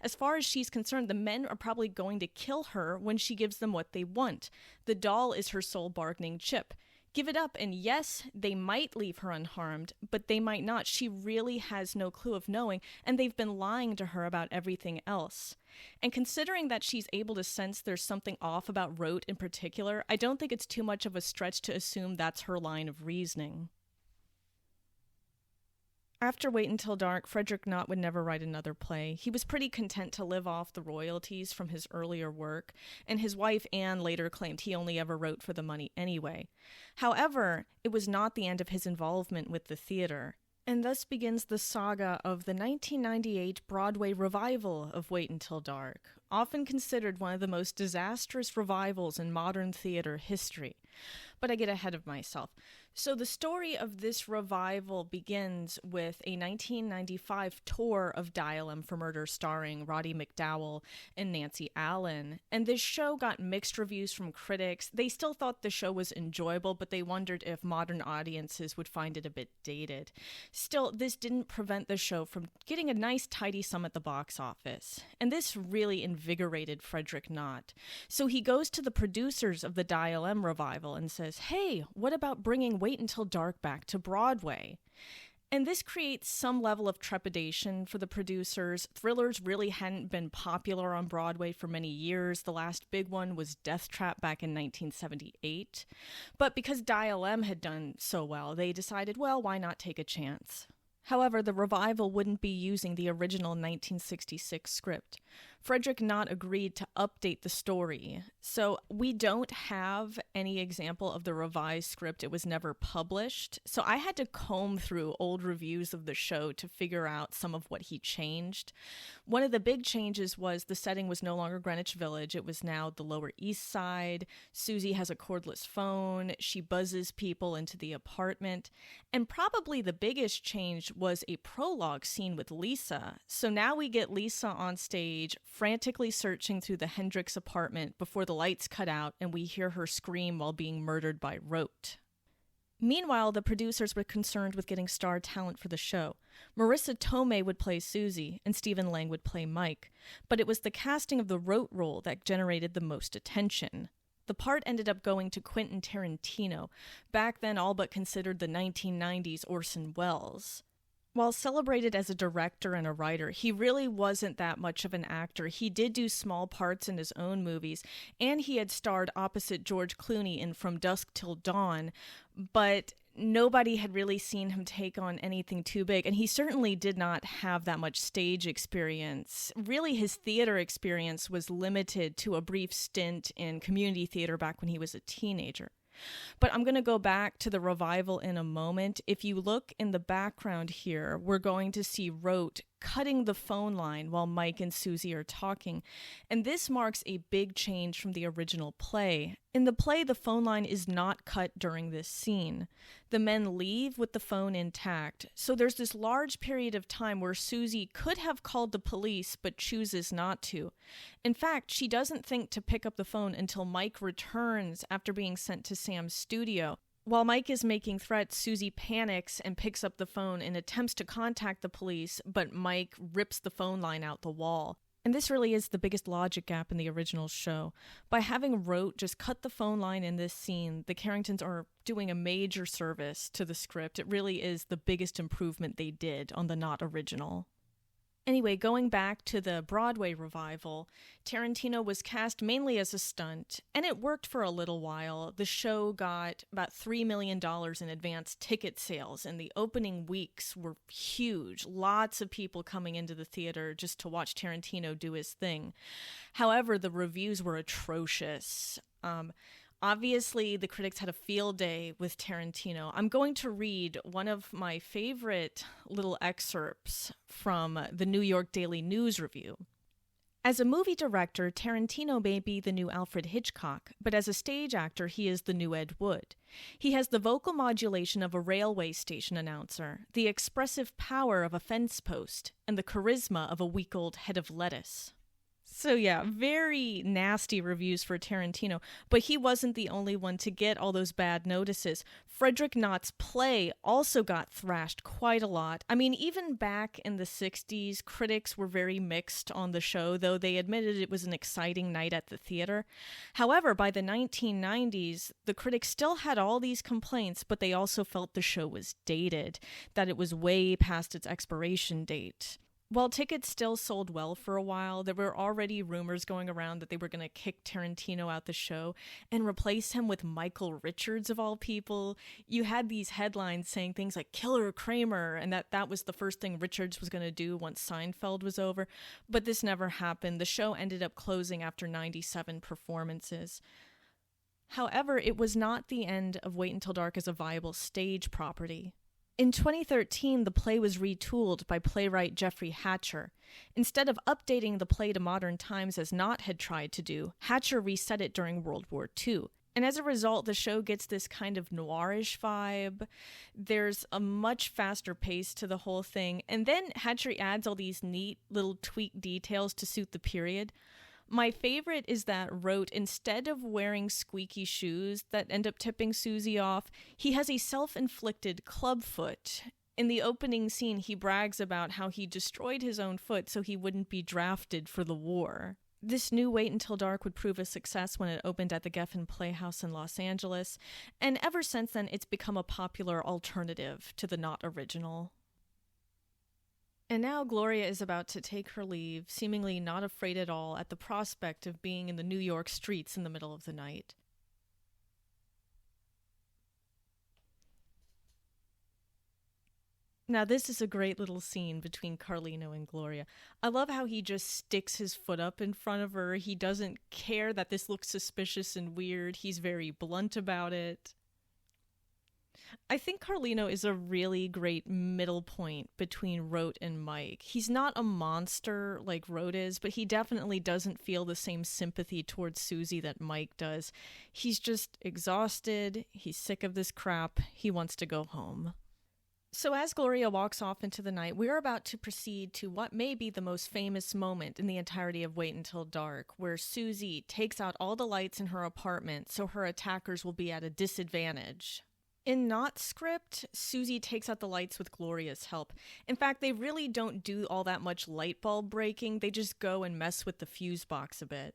As far as she's concerned, the men are probably going to kill her when she gives them what they want. The doll is her sole bargaining chip. Give it up, and yes, they might leave her unharmed, but they might not. She really has no clue of knowing, and they've been lying to her about everything else. And considering that she's able to sense there's something off about Rote in particular, I don't think it's too much of a stretch to assume that's her line of reasoning. After Wait Until Dark, Frederick Knott would never write another play. He was pretty content to live off the royalties from his earlier work, and his wife Anne later claimed he only ever wrote for the money anyway. However, it was not the end of his involvement with the theater. And thus begins the saga of the 1998 Broadway revival of Wait Until Dark, often considered one of the most disastrous revivals in modern theater history. But I get ahead of myself. So the story of this revival begins with a 1995 tour of Dial M for Murder starring Roddy McDowall and Nancy Allen. And this show got mixed reviews from critics. They still thought the show was enjoyable, but they wondered if modern audiences would find it a bit dated. Still, this didn't prevent the show from getting a nice tidy sum at the box office. And this really invigorated Frederick Knott. So he goes to the producers of the Dial M revival and says, "Hey, what about bringing Wait Until Dark back to Broadway?" And this creates some level of trepidation for the producers. Thrillers really hadn't been popular on Broadway for many years. The last big one was Death Trap back in 1978. But because Dial M had done so well, they decided, well, why not take a chance? However, the revival wouldn't be using the original 1966 script. Frederick Knott agreed to update the story. So we don't have any example of the revised script. It was never published. So I had to comb through old reviews of the show to figure out some of what he changed. One of the big changes was the setting was no longer Greenwich Village. It was now the Lower East Side. Susie has a cordless phone. She buzzes people into the apartment. And probably the biggest change was a prologue scene with Lisa. So now we get Lisa on stage, frantically searching through the Hendricks apartment before the lights cut out and we hear her scream while being murdered by Rote. Meanwhile, the producers were concerned with getting star talent for the show. Marissa Tomei would play Susie, and Stephen Lang would play Mike. But it was the casting of the Rote role that generated the most attention. The part ended up going to Quentin Tarantino, back then all but considered the 1990s Orson Welles. While celebrated as a director and a writer, he really wasn't that much of an actor. He did do small parts in his own movies, and he had starred opposite George Clooney in From Dusk Till Dawn, but nobody had really seen him take on anything too big, and he certainly did not have that much stage experience. Really, his theater experience was limited to a brief stint in community theater back when he was a teenager. But I'm going to go back to the revival in a moment. If you look in the background here, we're going to see Rote cutting the phone line while Mike and Susie are talking. And this marks a big change from the original play. In the play, the phone line is not cut during this scene. The men leave with the phone intact. So there's this large period of time where Susie could have called the police but chooses not to. In fact, she doesn't think to pick up the phone until Mike returns after being sent to Sam's studio. While Mike is making threats, Susie panics and picks up the phone and attempts to contact the police, but Mike rips the phone line out the wall. And this really is the biggest logic gap in the original show. By having Rote just cut the phone line in this scene, the Carringtons are doing a major service to the script. It really is the biggest improvement they did on the not original. Anyway, going back to the Broadway revival, Tarantino was cast mainly as a stunt, and it worked for a little while. The show got about $3 million in advance ticket sales, and the opening weeks were huge. Lots of people coming into the theater just to watch Tarantino do his thing. However, the reviews were atrocious. Obviously, the critics had a field day with Tarantino. I'm going to read one of my favorite little excerpts from the New York Daily News Review. As a movie director, Tarantino may be the new Alfred Hitchcock, but as a stage actor, he is the new Ed Wood. He has the vocal modulation of a railway station announcer, the expressive power of a fence post, and the charisma of a week-old head of lettuce. So yeah, very nasty reviews for Tarantino, but he wasn't the only one to get all those bad notices. Frederick Knott's play also got thrashed quite a lot. I mean, even back in the 60s, critics were very mixed on the show, though they admitted it was an exciting night at the theater. However, by the 1990s, the critics still had all these complaints, but they also felt the show was dated, that it was way past its expiration date. While tickets still sold well for a while, there were already rumors going around that they were going to kick Tarantino out the show and replace him with Michael Richards, of all people. You had these headlines saying things like Killer Kramer, and that was the first thing Richards was going to do once Seinfeld was over. But this never happened. The show ended up closing after 97 performances. However, it was not the end of Wait Until Dark as a viable stage property. In 2013, the play was retooled by playwright Jeffrey Hatcher. Instead of updating the play to modern times as Knott had tried to do, Hatcher reset it during World War II. And as a result, the show gets this kind of noirish vibe. There's a much faster pace to the whole thing. And then Hatcher adds all these neat little tweaked details to suit the period. My favorite is that Rote, instead of wearing squeaky shoes that end up tipping Susie off, he has a self-inflicted club foot. In the opening scene, he brags about how he destroyed his own foot so he wouldn't be drafted for the war. This new Wait Until Dark would prove a success when it opened at the Geffen Playhouse in Los Angeles, and ever since then it's become a popular alternative to the Knott original. And now Gloria is about to take her leave, seemingly not afraid at all at the prospect of being in the New York streets in the middle of the night. Now, this is a great little scene between Carlino and Gloria. I love how he just sticks his foot up in front of her. He doesn't care that this looks suspicious and weird. He's very blunt about it. I think Carlino is a really great middle point between Rote and Mike. He's not a monster like Rote is, but he definitely doesn't feel the same sympathy towards Susie that Mike does. He's just exhausted. He's sick of this crap. He wants to go home. So as Gloria walks off into the night, we're about to proceed to what may be the most famous moment in the entirety of Wait Until Dark, where Susie takes out all the lights in her apartment so her attackers will be at a disadvantage. In not script, Susie takes out the lights with Gloria's help. In fact, they really don't do all that much light bulb breaking, they just go and mess with the fuse box a bit.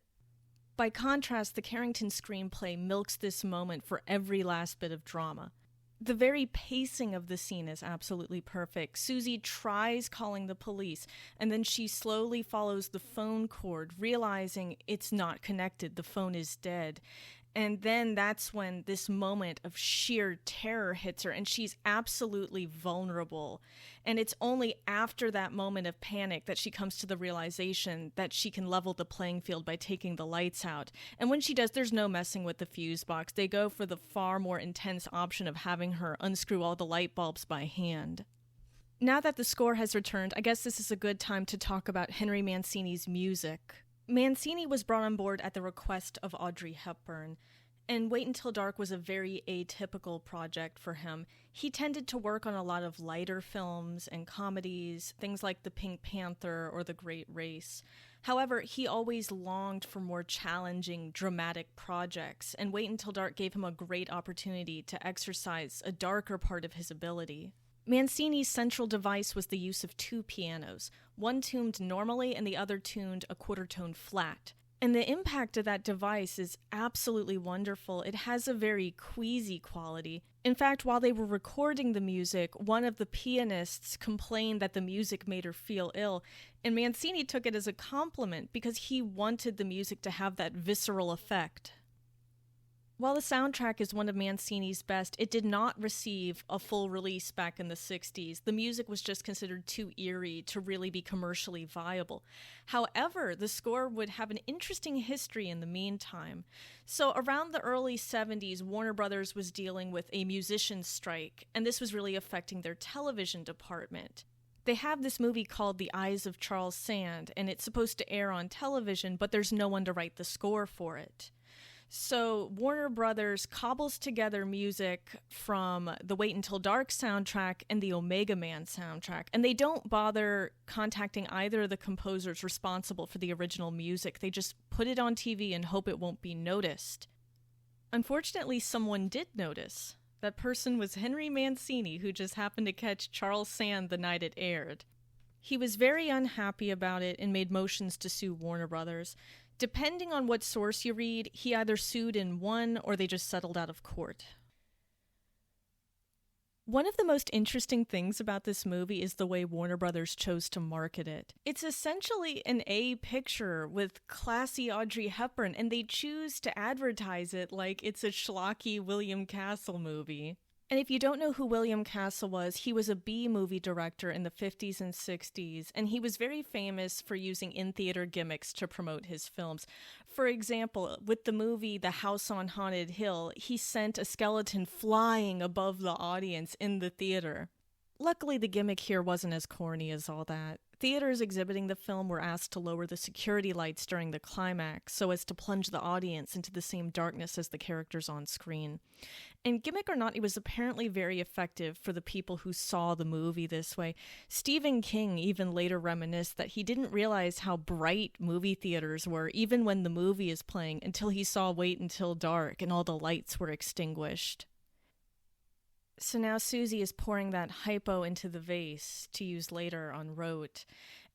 By contrast, the Carrington screenplay milks this moment for every last bit of drama. The very pacing of the scene is absolutely perfect. Susie tries calling the police, and then she slowly follows the phone cord, realizing it's not connected, the phone is dead. And then that's when this moment of sheer terror hits her, and she's absolutely vulnerable. And it's only after that moment of panic that she comes to the realization that she can level the playing field by taking the lights out. And when she does, there's no messing with the fuse box. They go for the far more intense option of having her unscrew all the light bulbs by hand. Now that the score has returned, I guess this is a good time to talk about Henry Mancini's music. Mancini was brought on board at the request of Audrey Hepburn, and Wait Until Dark was a very atypical project for him. He tended to work on a lot of lighter films and comedies, things like The Pink Panther or The Great Race. However, he always longed for more challenging, dramatic projects, and Wait Until Dark gave him a great opportunity to exercise a darker part of his ability. Mancini's central device was the use of two pianos, one tuned normally and the other tuned a quarter tone flat. And the impact of that device is absolutely wonderful. It has a very queasy quality. In fact, while they were recording the music, one of the pianists complained that the music made her feel ill, and Mancini took it as a compliment because he wanted the music to have that visceral effect. While the soundtrack is one of Mancini's best, it did not receive a full release back in the 60s. The music was just considered too eerie to really be commercially viable. However, the score would have an interesting history in the meantime. So around the early 70s, Warner Brothers was dealing with a musician's strike, and this was really affecting their television department. They have this movie called The Eyes of Charles Sand, and it's supposed to air on television, but there's no one to write the score for it. So Warner Brothers cobbles together music from the Wait Until Dark soundtrack and the Omega Man soundtrack, and they don't bother contacting either of the composers responsible for the original music. They just put it on TV and hope it won't be noticed. Unfortunately, someone did notice. That person was Henry Mancini, who just happened to catch Charles Sand the night it aired. He was very unhappy about it and made motions to sue Warner Brothers. Depending on what source you read, he either sued and won, or they just settled out of court. One of the most interesting things about this movie is the way Warner Brothers chose to market it. It's essentially an A picture with classy Audrey Hepburn, and they choose to advertise it like it's a schlocky William Castle movie. And if you don't know who William Castle was, he was a B-movie director in the 50s and 60s, and he was very famous for using in-theater gimmicks to promote his films. For example, with the movie The House on Haunted Hill, he sent a skeleton flying above the audience in the theater. Luckily, the gimmick here wasn't as corny as all that. Theaters exhibiting the film were asked to lower the security lights during the climax so as to plunge the audience into the same darkness as the characters on screen. And gimmick or not, it was apparently very effective for the people who saw the movie this way. Stephen King even later reminisced that he didn't realize how bright movie theaters were even when the movie is playing until he saw Wait Until Dark and all the lights were extinguished. So now Susie is pouring that hypo into the vase to use later on Rote.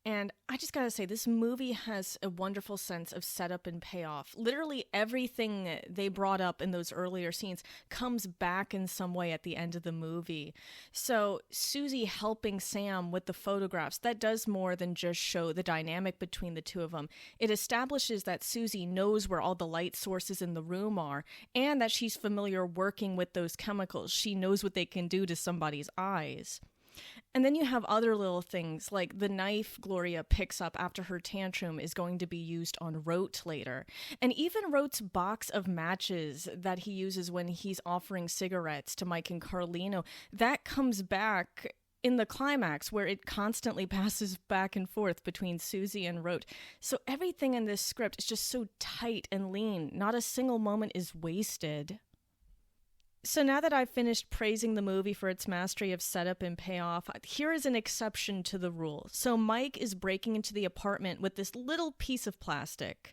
And I just gotta say, this movie has a wonderful sense of setup and payoff. Literally everything they brought up in those earlier scenes comes back in some way at the end of the movie. So Susie helping Sam with the photographs, that does more than just show the dynamic between the two of them. It establishes that Susie knows where all the light sources in the room are, and that she's familiar working with those chemicals. She knows what they can do to somebody's eyes. And then you have other little things like the knife Gloria picks up after her tantrum is going to be used on Rote later. And even Rote's box of matches that he uses when he's offering cigarettes to Mike and Carlino, that comes back in the climax where it constantly passes back and forth between Susie and Rote. So everything in this script is just so tight and lean. Not a single moment is wasted. So now that I've finished praising the movie for its mastery of setup and payoff, here is an exception to the rule. So Mike is breaking into the apartment with this little piece of plastic.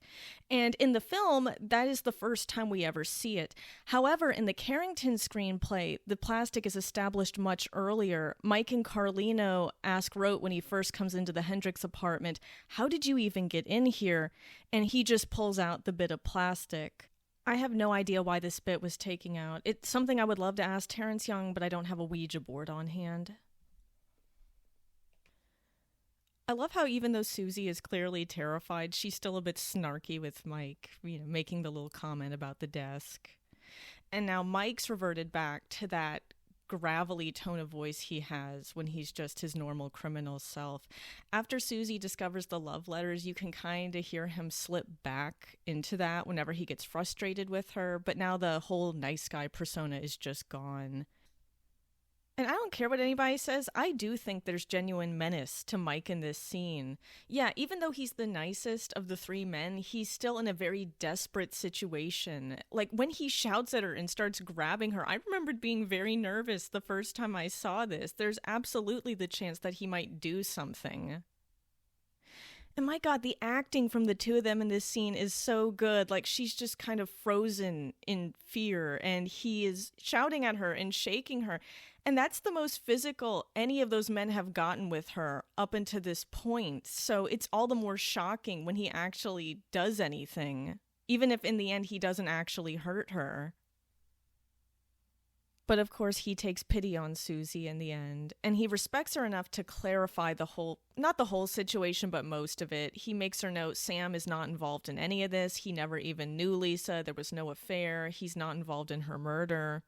And in the film, that is the first time we ever see it. However, in the Carrington screenplay, the plastic is established much earlier. Mike and Carlino ask Rote when he first comes into the Hendricks apartment, "How did you even get in here?" And he just pulls out the bit of plastic. I have no idea why this bit was taken out. It's something I would love to ask Terrence Young, but I don't have a Ouija board on hand. I love how even though Susie is clearly terrified, she's still a bit snarky with Mike, making the little comment about the desk. And now Mike's reverted back to that gravelly tone of voice he has when he's just his normal criminal self. After Susie discovers the love letters, you can kind of hear him slip back into that whenever he gets frustrated with her, but now the whole nice guy persona is just gone. And I don't care what anybody says, I do think there's genuine menace to Mike in this scene. Yeah, even though he's the nicest of the three men, he's still in a very desperate situation. Like, when he shouts at her and starts grabbing her, I remembered being very nervous the first time I saw this. There's absolutely the chance that he might do something. And my God, the acting from the two of them in this scene is so good. Like, she's just kind of frozen in fear, and he is shouting at her and shaking her. And that's the most physical any of those men have gotten with her up until this point. So it's all the more shocking when he actually does anything, even if in the end he doesn't actually hurt her. But of course, he takes pity on Susie in the end, and he respects her enough to clarify not the whole situation, but most of it. He makes her know Sam is not involved in any of this. He never even knew Lisa. There was no affair. He's not involved in her murder.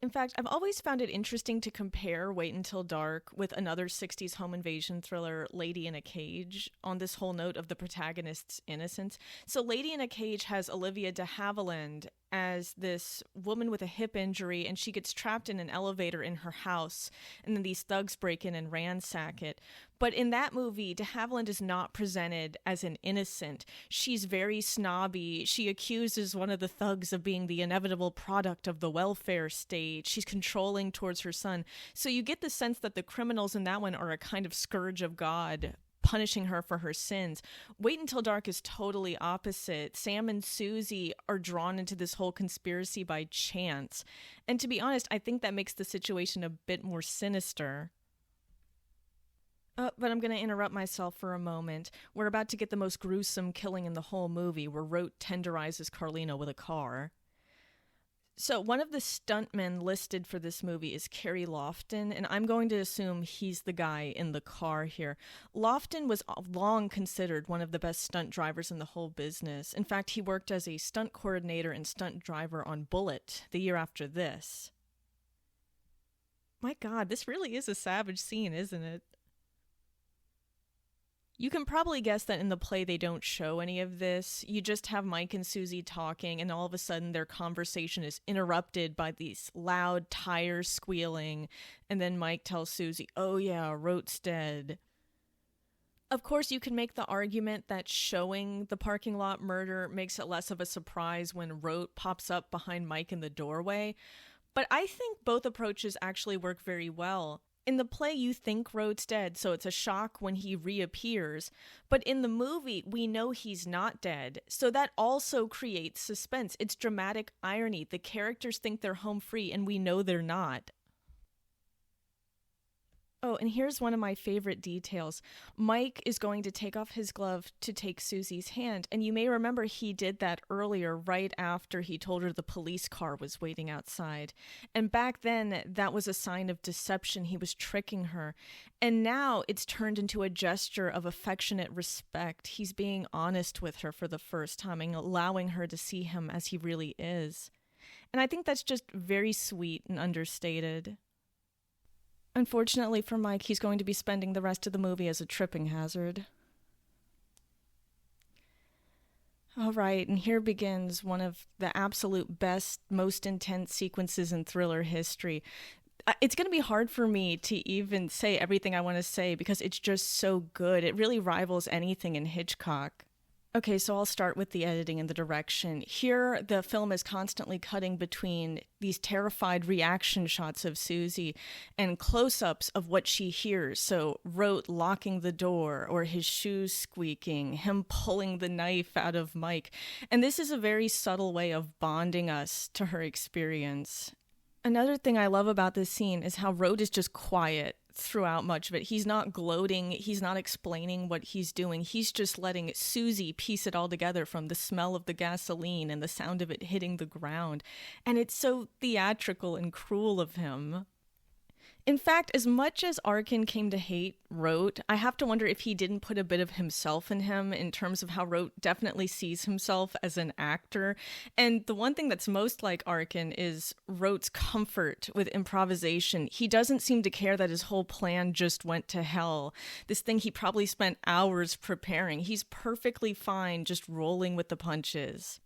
In fact, I've always found it interesting to compare Wait Until Dark with another 60s home invasion thriller, Lady in a Cage, on this whole note of the protagonist's innocence. So Lady in a Cage has Olivia de Havilland as this woman with a hip injury, and she gets trapped in an elevator in her house, and then these thugs break in and ransack it. But in that movie, de Havilland is not presented as an innocent. She's very snobby. She accuses one of the thugs of being the inevitable product of the welfare state. She's controlling towards her son. So you get the sense that the criminals in that one are a kind of scourge of God, punishing her for her sins. Wait Until Dark is totally opposite. Sam and Susie are drawn into this whole conspiracy by chance. And to be honest, I think that makes the situation a bit more sinister. But I'm going to interrupt myself for a moment. We're about to get the most gruesome killing in the whole movie, where Rote tenderizes Carlino with a car. So one of the stuntmen listed for this movie is Kerry Lofton, and I'm going to assume he's the guy in the car here. Lofton was long considered one of the best stunt drivers in the whole business. In fact, he worked as a stunt coordinator and stunt driver on Bullet the year after this. My God, this really is a savage scene, isn't it? You can probably guess that in the play they don't show any of this. You just have Mike and Susie talking, and all of a sudden their conversation is interrupted by these loud tires squealing, and then Mike tells Susie, "Oh yeah, Rote's dead." Of course, you can make the argument that showing the parking lot murder makes it less of a surprise when Rote pops up behind Mike in the doorway, but I think both approaches actually work very well. In the play, you think Rote's dead, so it's a shock when he reappears. But in the movie, we know he's not dead, so that also creates suspense. It's dramatic irony. The characters think they're home free, and we know they're not. Oh, and here's one of my favorite details. Mike is going to take off his glove to take Susie's hand, and you may remember he did that earlier, right after he told her the police car was waiting outside. And back then, that was a sign of deception. He was tricking her. And now it's turned into a gesture of affectionate respect. He's being honest with her for the first time and allowing her to see him as he really is. And I think that's just very sweet and understated. Unfortunately for Mike, he's going to be spending the rest of the movie as a tripping hazard. All right, and here begins one of the absolute best, most intense sequences in thriller history. It's going to be hard for me to even say everything I want to say because it's just so good. It really rivals anything in Hitchcock. Okay, so I'll start with the editing and the direction. Here, the film is constantly cutting between these terrified reaction shots of Susie and close-ups of what she hears. So, Rote locking the door, or his shoes squeaking, him pulling the knife out of Mike. And this is a very subtle way of bonding us to her experience. Another thing I love about this scene is how Rote is just quiet throughout much of it. He's not gloating, he's not explaining what he's doing, he's just letting Susie piece it all together from the smell of the gasoline and the sound of it hitting the ground. And it's so theatrical and cruel of him. In fact, as much as Arkin came to hate Rote, I have to wonder if he didn't put a bit of himself in him in terms of how Rote definitely sees himself as an actor. And the one thing that's most like Arkin is Rote's comfort with improvisation. He doesn't seem to care that his whole plan just went to hell. This thing he probably spent hours preparing. He's perfectly fine just rolling with the punches.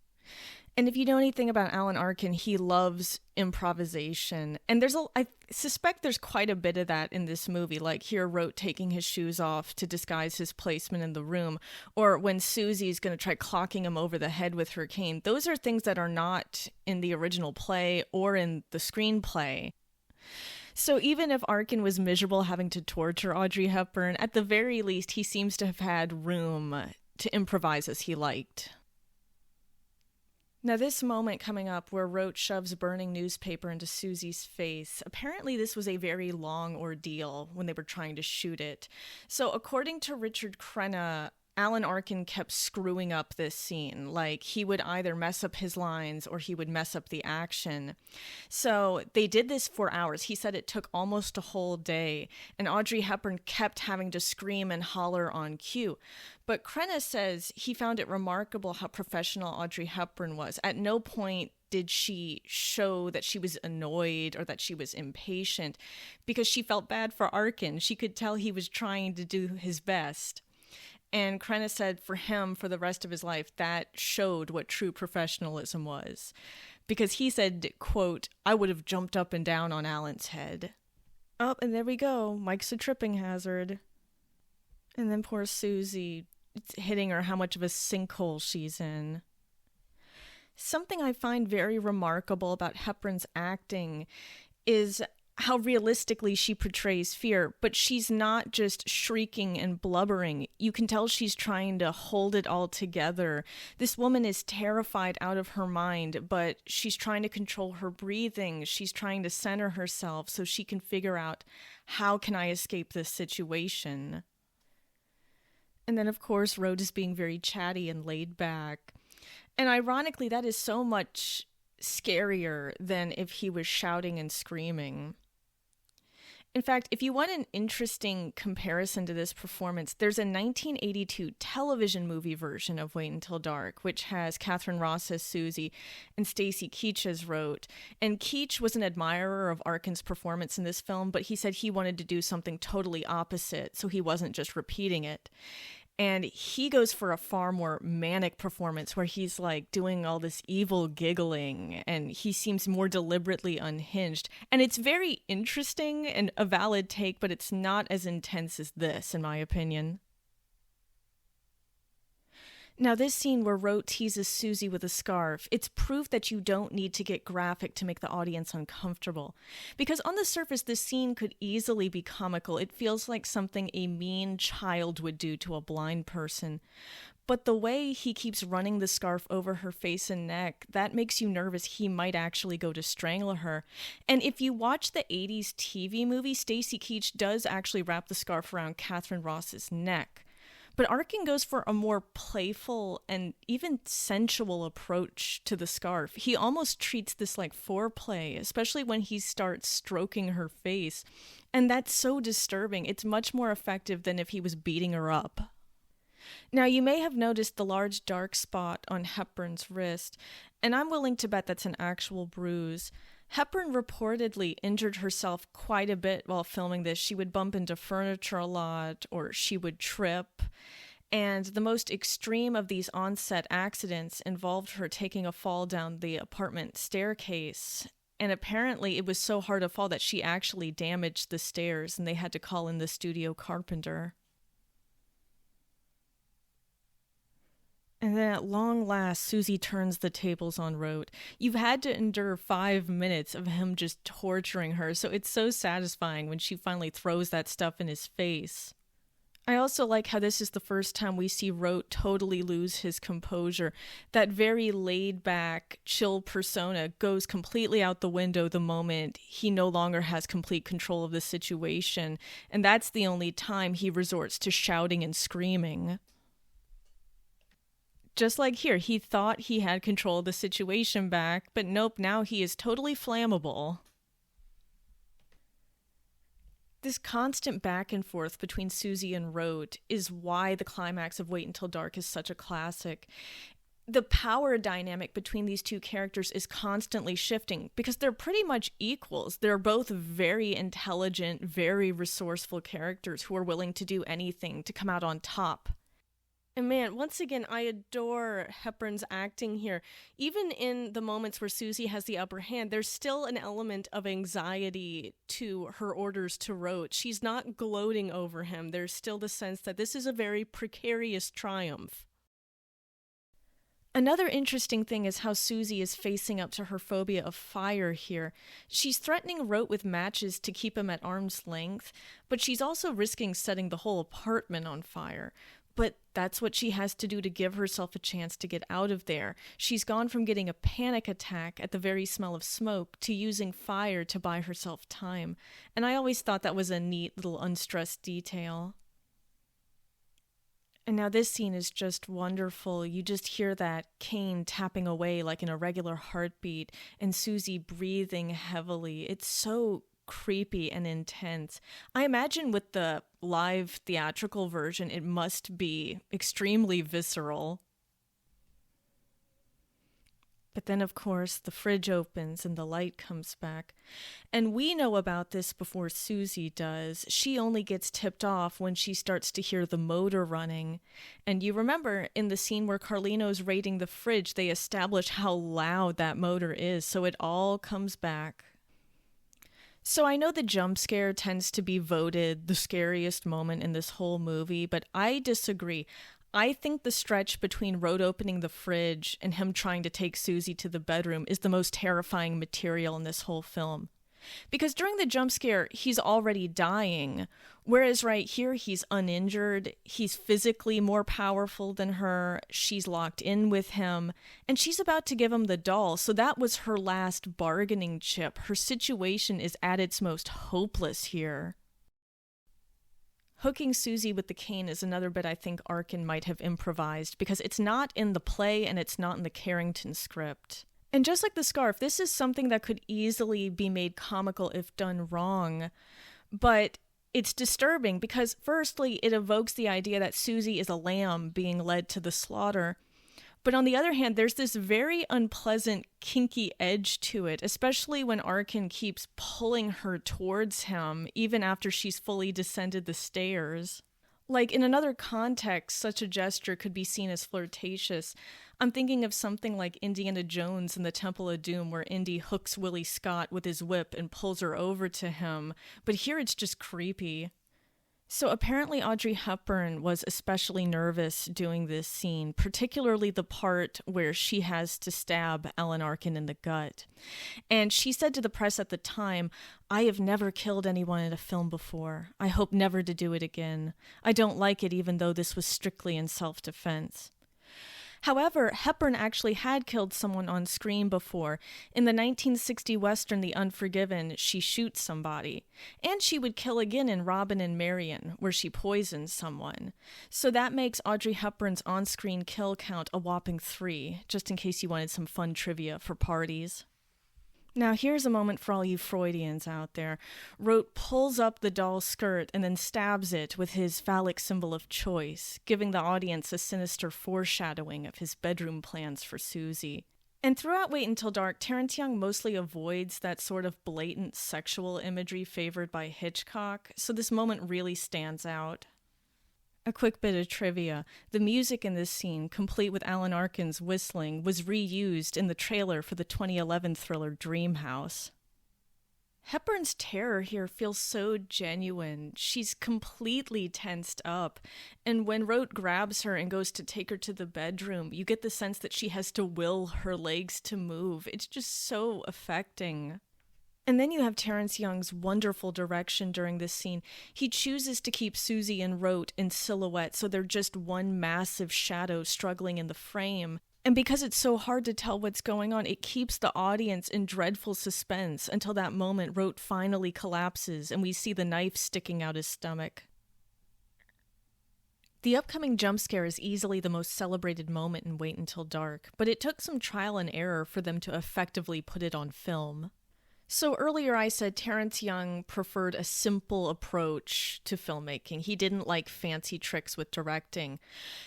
And if you know anything about Alan Arkin, he loves improvisation. And I suspect there's quite a bit of that in this movie, like here Rote taking his shoes off to disguise his placement in the room, or when Susie's going to try clocking him over the head with her cane. Those are things that are not in the original play or in the screenplay. So even if Arkin was miserable having to torture Audrey Hepburn, at the very least he seems to have had room to improvise as he liked. Now this moment coming up where Rote shoves burning newspaper into Susie's face, apparently this was a very long ordeal when they were trying to shoot it. So according to Richard Crenna, Alan Arkin kept screwing up this scene. Like, he would either mess up his lines or he would mess up the action. So they did this for hours. He said it took almost a whole day, and Audrey Hepburn kept having to scream and holler on cue. But Crenna says he found it remarkable how professional Audrey Hepburn was. At no point did she show that she was annoyed or that she was impatient, because she felt bad for Arkin. She could tell he was trying to do his best. And Crenna said for him, for the rest of his life, that showed what true professionalism was. Because he said, quote, "I would have jumped up and down on Alan's head." Oh, and there we go. Mike's a tripping hazard. And then poor Susie, it's hitting her how much of a sinkhole she's in. Something I find very remarkable about Hepburn's acting is how realistically she portrays fear, but she's not just shrieking and blubbering. You can tell she's trying to hold it all together. This woman is terrified out of her mind, but she's trying to control her breathing. She's trying to center herself so she can figure out, how can I escape this situation? And then, of course, Rote is being very chatty and laid back. And ironically, that is so much scarier than if he was shouting and screaming. In fact, if you want an interesting comparison to this performance, there's a 1982 television movie version of Wait Until Dark, which has Catherine Ross as Susie and Stacy Keach as Rote. And Keach was an admirer of Arkin's performance in this film, but he said he wanted to do something totally opposite, so he wasn't just repeating it. And he goes for a far more manic performance where he's like doing all this evil giggling, and he seems more deliberately unhinged. And it's very interesting and a valid take, but it's not as intense as this, in my opinion. Now, this scene where Rote teases Susie with a scarf, it's proof that you don't need to get graphic to make the audience uncomfortable. Because on the surface, this scene could easily be comical. It feels like something a mean child would do to a blind person. But the way he keeps running the scarf over her face and neck, that makes you nervous he might actually go to strangle her. And if you watch the 80s TV movie, Stacy Keach does actually wrap the scarf around Catherine Ross's neck. But Arkin goes for a more playful and even sensual approach to the scarf. He almost treats this like foreplay, especially when he starts stroking her face. And that's so disturbing. It's much more effective than if he was beating her up. Now, you may have noticed the large dark spot on Hepburn's wrist, and I'm willing to bet that's an actual bruise. Hepburn reportedly injured herself quite a bit while filming this. She would bump into furniture a lot, or she would trip. And the most extreme of these on-set accidents involved her taking a fall down the apartment staircase. And apparently it was so hard a fall that she actually damaged the stairs, and they had to call in the studio carpenter. And then at long last, Susie turns the tables on Rote. You've had to endure 5 minutes of him just torturing her, so it's so satisfying when she finally throws that stuff in his face. I also like how this is the first time we see Rote totally lose his composure. That very laid-back, chill persona goes completely out the window the moment he no longer has complete control of the situation, and that's the only time he resorts to shouting and screaming. Just like here, he thought he had control of the situation back, but nope, now he is totally flammable. This constant back and forth between Susie and Rote is why the climax of Wait Until Dark is such a classic. The power dynamic between these two characters is constantly shifting because they're pretty much equals. They're both very intelligent, very resourceful characters who are willing to do anything to come out on top. And man, once again, I adore Hepburn's acting here. Even in the moments where Susie has the upper hand, there's still an element of anxiety to her orders to Rote. She's not gloating over him. There's still the sense that this is a very precarious triumph. Another interesting thing is how Susie is facing up to her phobia of fire here. She's threatening Rote with matches to keep him at arm's length, but she's also risking setting the whole apartment on fire. But that's what she has to do to give herself a chance to get out of there. She's gone from getting a panic attack at the very smell of smoke to using fire to buy herself time. And I always thought that was a neat little unstressed detail. And now this scene is just wonderful. You just hear that cane tapping away like in a regular heartbeat, and Susie breathing heavily. It's so creepy and intense. I imagine with the live theatrical version, it must be extremely visceral. But then, of course, the fridge opens and the light comes back. And we know about this before Susie does. She only gets tipped off when she starts to hear the motor running. And you remember in the scene where Carlino's raiding the fridge, they establish how loud that motor is, so it all comes back. So I know the jump scare tends to be voted the scariest moment in this whole movie, but I disagree. I think the stretch between Rote opening the fridge and him trying to take Susie to the bedroom is the most terrifying material in this whole film. Because during the jump scare, he's already dying, whereas right here, he's uninjured, he's physically more powerful than her, she's locked in with him, and she's about to give him the doll, so that was her last bargaining chip. Her situation is at its most hopeless here. Hooking Susie with the cane is another bit I think Arkin might have improvised, because it's not in the play and it's not in the Carrington script. And just like the scarf, this is something that could easily be made comical if done wrong. But it's disturbing because, firstly, it evokes the idea that Susie is a lamb being led to the slaughter. But on the other hand, there's this very unpleasant, kinky edge to it, especially when Arkin keeps pulling her towards him, even after she's fully descended the stairs. Like, in another context, such a gesture could be seen as flirtatious. I'm thinking of something like Indiana Jones in the Temple of Doom, where Indy hooks Willie Scott with his whip and pulls her over to him. But here it's just creepy. So apparently Audrey Hepburn was especially nervous doing this scene, particularly the part where she has to stab Alan Arkin in the gut. And she said to the press at the time, "I have never killed anyone in a film before. I hope never to do it again. I don't like it even though this was strictly in self-defense." However, Hepburn actually had killed someone on screen before. In the 1960 Western The Unforgiven, she shoots somebody. And she would kill again in Robin and Marion, where she poisons someone. So that makes Audrey Hepburn's on-screen kill count a whopping 3, just in case you wanted some fun trivia for parties. Now here's a moment for all you Freudians out there. Rote pulls up the doll's skirt and then stabs it with his phallic symbol of choice, giving the audience a sinister foreshadowing of his bedroom plans for Susie. And throughout Wait Until Dark, Terrence Young mostly avoids that sort of blatant sexual imagery favored by Hitchcock, so this moment really stands out. A quick bit of trivia. The music in this scene, complete with Alan Arkin's whistling, was reused in the trailer for the 2011 thriller Dream House. Hepburn's terror here feels so genuine. She's completely tensed up. And when Rote grabs her and goes to take her to the bedroom, you get the sense that she has to will her legs to move. It's just so affecting. And then you have Terrence Young's wonderful direction during this scene. He chooses to keep Susie and Rote in silhouette, so they're just one massive shadow struggling in the frame. And because it's so hard to tell what's going on, it keeps the audience in dreadful suspense until that moment Rote finally collapses and we see the knife sticking out his stomach. The upcoming jump scare is easily the most celebrated moment in Wait Until Dark, but it took some trial and error for them to effectively put it on film. So earlier I said Terrence Young preferred a simple approach to filmmaking. He didn't like fancy tricks with directing.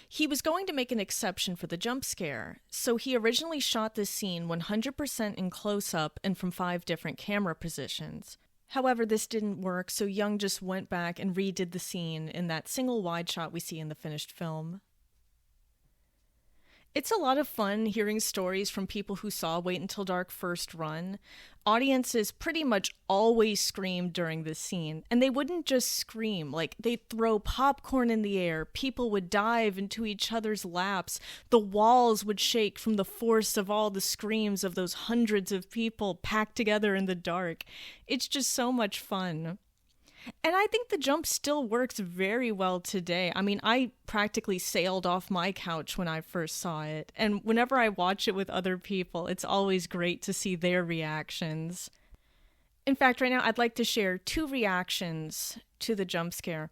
He was going to make an exception for the jump scare. So he originally shot this scene 100% in close-up and from 5 different camera positions. However, this didn't work, so Young just went back and redid the scene in that single wide shot we see in the finished film. It's a lot of fun hearing stories from people who saw Wait Until Dark first run. Audiences pretty much always screamed during this scene, and they wouldn't just scream, like they'd throw popcorn in the air, people would dive into each other's laps, the walls would shake from the force of all the screams of those hundreds of people packed together in the dark. It's just so much fun. And I think the jump still works very well today. I mean, I practically sailed off my couch when I first saw it. And whenever I watch it with other people, it's always great to see their reactions. In fact, right now, I'd like to share 2 reactions to the jump scare.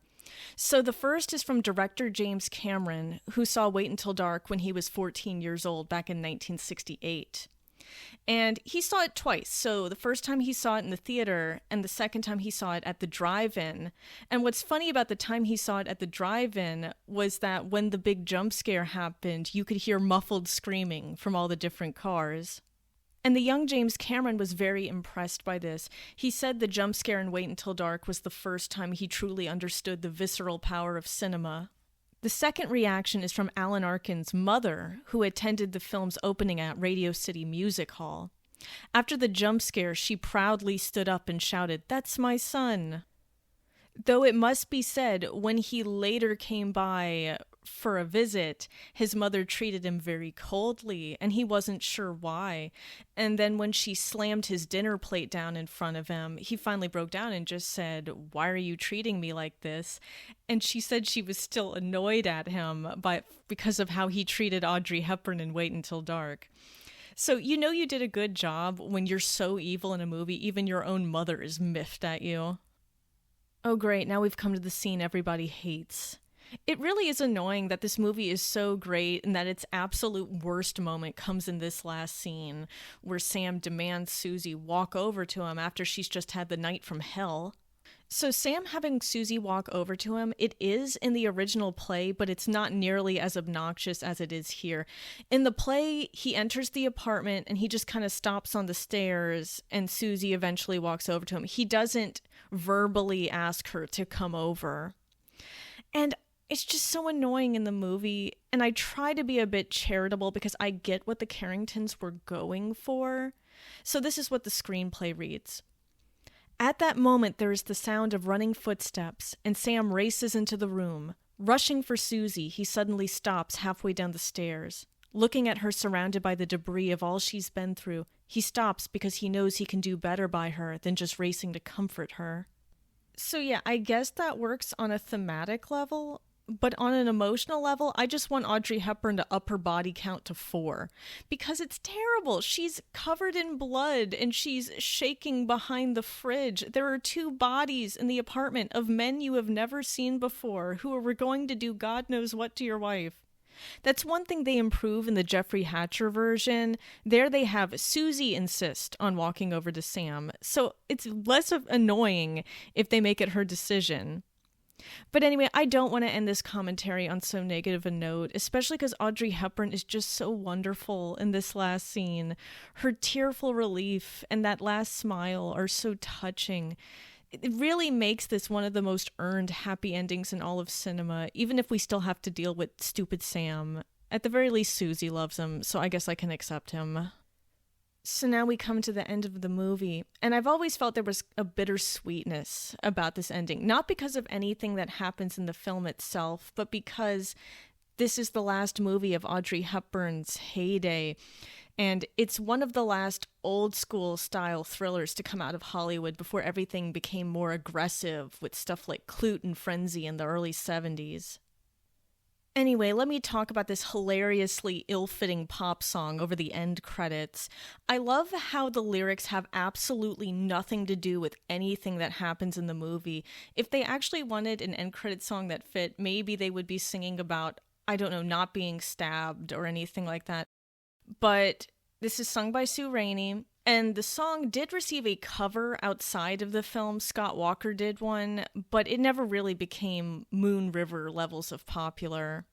So the first is from director James Cameron, who saw Wait Until Dark when he was 14 years old back in 1968. And he saw it twice. So the first time he saw it in the theater and the second time he saw it at the drive-in. And what's funny about the time he saw it at the drive-in was that when the big jump scare happened, you could hear muffled screaming from all the different cars. And the young James Cameron was very impressed by this. He said the jump scare in Wait Until Dark was the first time he truly understood the visceral power of cinema. The second reaction is from Alan Arkin's mother, who attended the film's opening at Radio City Music Hall. After the jump scare, she proudly stood up and shouted, "That's my son." Though it must be said, when he later came by for a visit, his mother treated him very coldly, and he wasn't sure why. And then when she slammed his dinner plate down in front of him, he finally broke down and just said, "Why are you treating me like this?" And she said she was still annoyed at him because of how he treated Audrey Hepburn in Wait Until Dark. So you know you did a good job when you're so evil in a movie, even your own mother is miffed at you. Oh great, now we've come to the scene everybody hates. It really is annoying that this movie is so great and that its absolute worst moment comes in this last scene, where Sam demands Susie walk over to him after she's just had the night from hell. So Sam having Susie walk over to him, it is in the original play, but it's not nearly as obnoxious as it is here. In the play, he enters the apartment and he just kind of stops on the stairs and Susie eventually walks over to him. He doesn't verbally ask her to come over. And it's just so annoying in the movie, and I try to be a bit charitable because I get what the Carringtons were going for. So this is what the screenplay reads. At that moment, there is the sound of running footsteps, and Sam races into the room. Rushing for Susie, he suddenly stops halfway down the stairs. Looking at her surrounded by the debris of all she's been through, he stops because he knows he can do better by her than just racing to comfort her. So yeah, I guess that works on a thematic level. But on an emotional level, I just want Audrey Hepburn to up her body count to 4. Because it's terrible. She's covered in blood and she's shaking behind the fridge. There are 2 bodies in the apartment of men you have never seen before who were going to do God knows what to your wife. That's one thing they improve in the Jeffrey Hatcher version. There they have Susie insist on walking over to Sam. So it's less of annoying if they make it her decision. But anyway, I don't want to end this commentary on so negative a note, especially because Audrey Hepburn is just so wonderful in this last scene. Her tearful relief and that last smile are so touching. It really makes this one of the most earned happy endings in all of cinema, even if we still have to deal with stupid Sam. At the very least, Susie loves him, so I guess I can accept him. So now we come to the end of the movie, and I've always felt there was a bittersweetness about this ending, not because of anything that happens in the film itself, but because this is the last movie of Audrey Hepburn's heyday, and it's one of the last old school style thrillers to come out of Hollywood before everything became more aggressive with stuff like Clute and Frenzy in the early 70s. Anyway, let me talk about this hilariously ill-fitting pop song over the end credits. I love how the lyrics have absolutely nothing to do with anything that happens in the movie. If they actually wanted an end credit song that fit, maybe they would be singing about, I don't know, not being stabbed or anything like that. But this is sung by Sue Rainey, and the song did receive a cover outside of the film. Scott Walker did one, but it never really became Moon River levels of popular.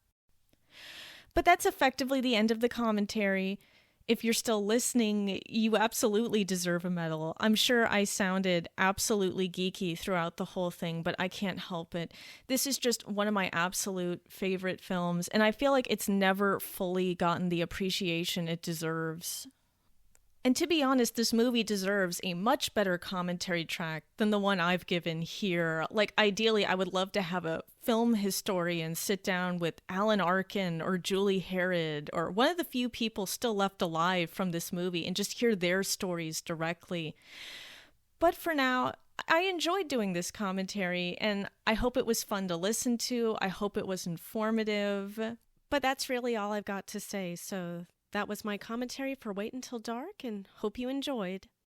But that's effectively the end of the commentary. If you're still listening, you absolutely deserve a medal. I'm sure I sounded absolutely geeky throughout the whole thing, but I can't help it. This is just one of my absolute favorite films, and I feel like it's never fully gotten the appreciation it deserves. And to be honest, this movie deserves a much better commentary track than the one I've given here. Like, ideally, I would love to have a film historian sit down with Alan Arkin or Julie Harrod or one of the few people still left alive from this movie and just hear their stories directly. But for now, I enjoyed doing this commentary, and I hope it was fun to listen to. I hope it was informative. But that's really all I've got to say, so that was my commentary for Wait Until Dark, and hope you enjoyed.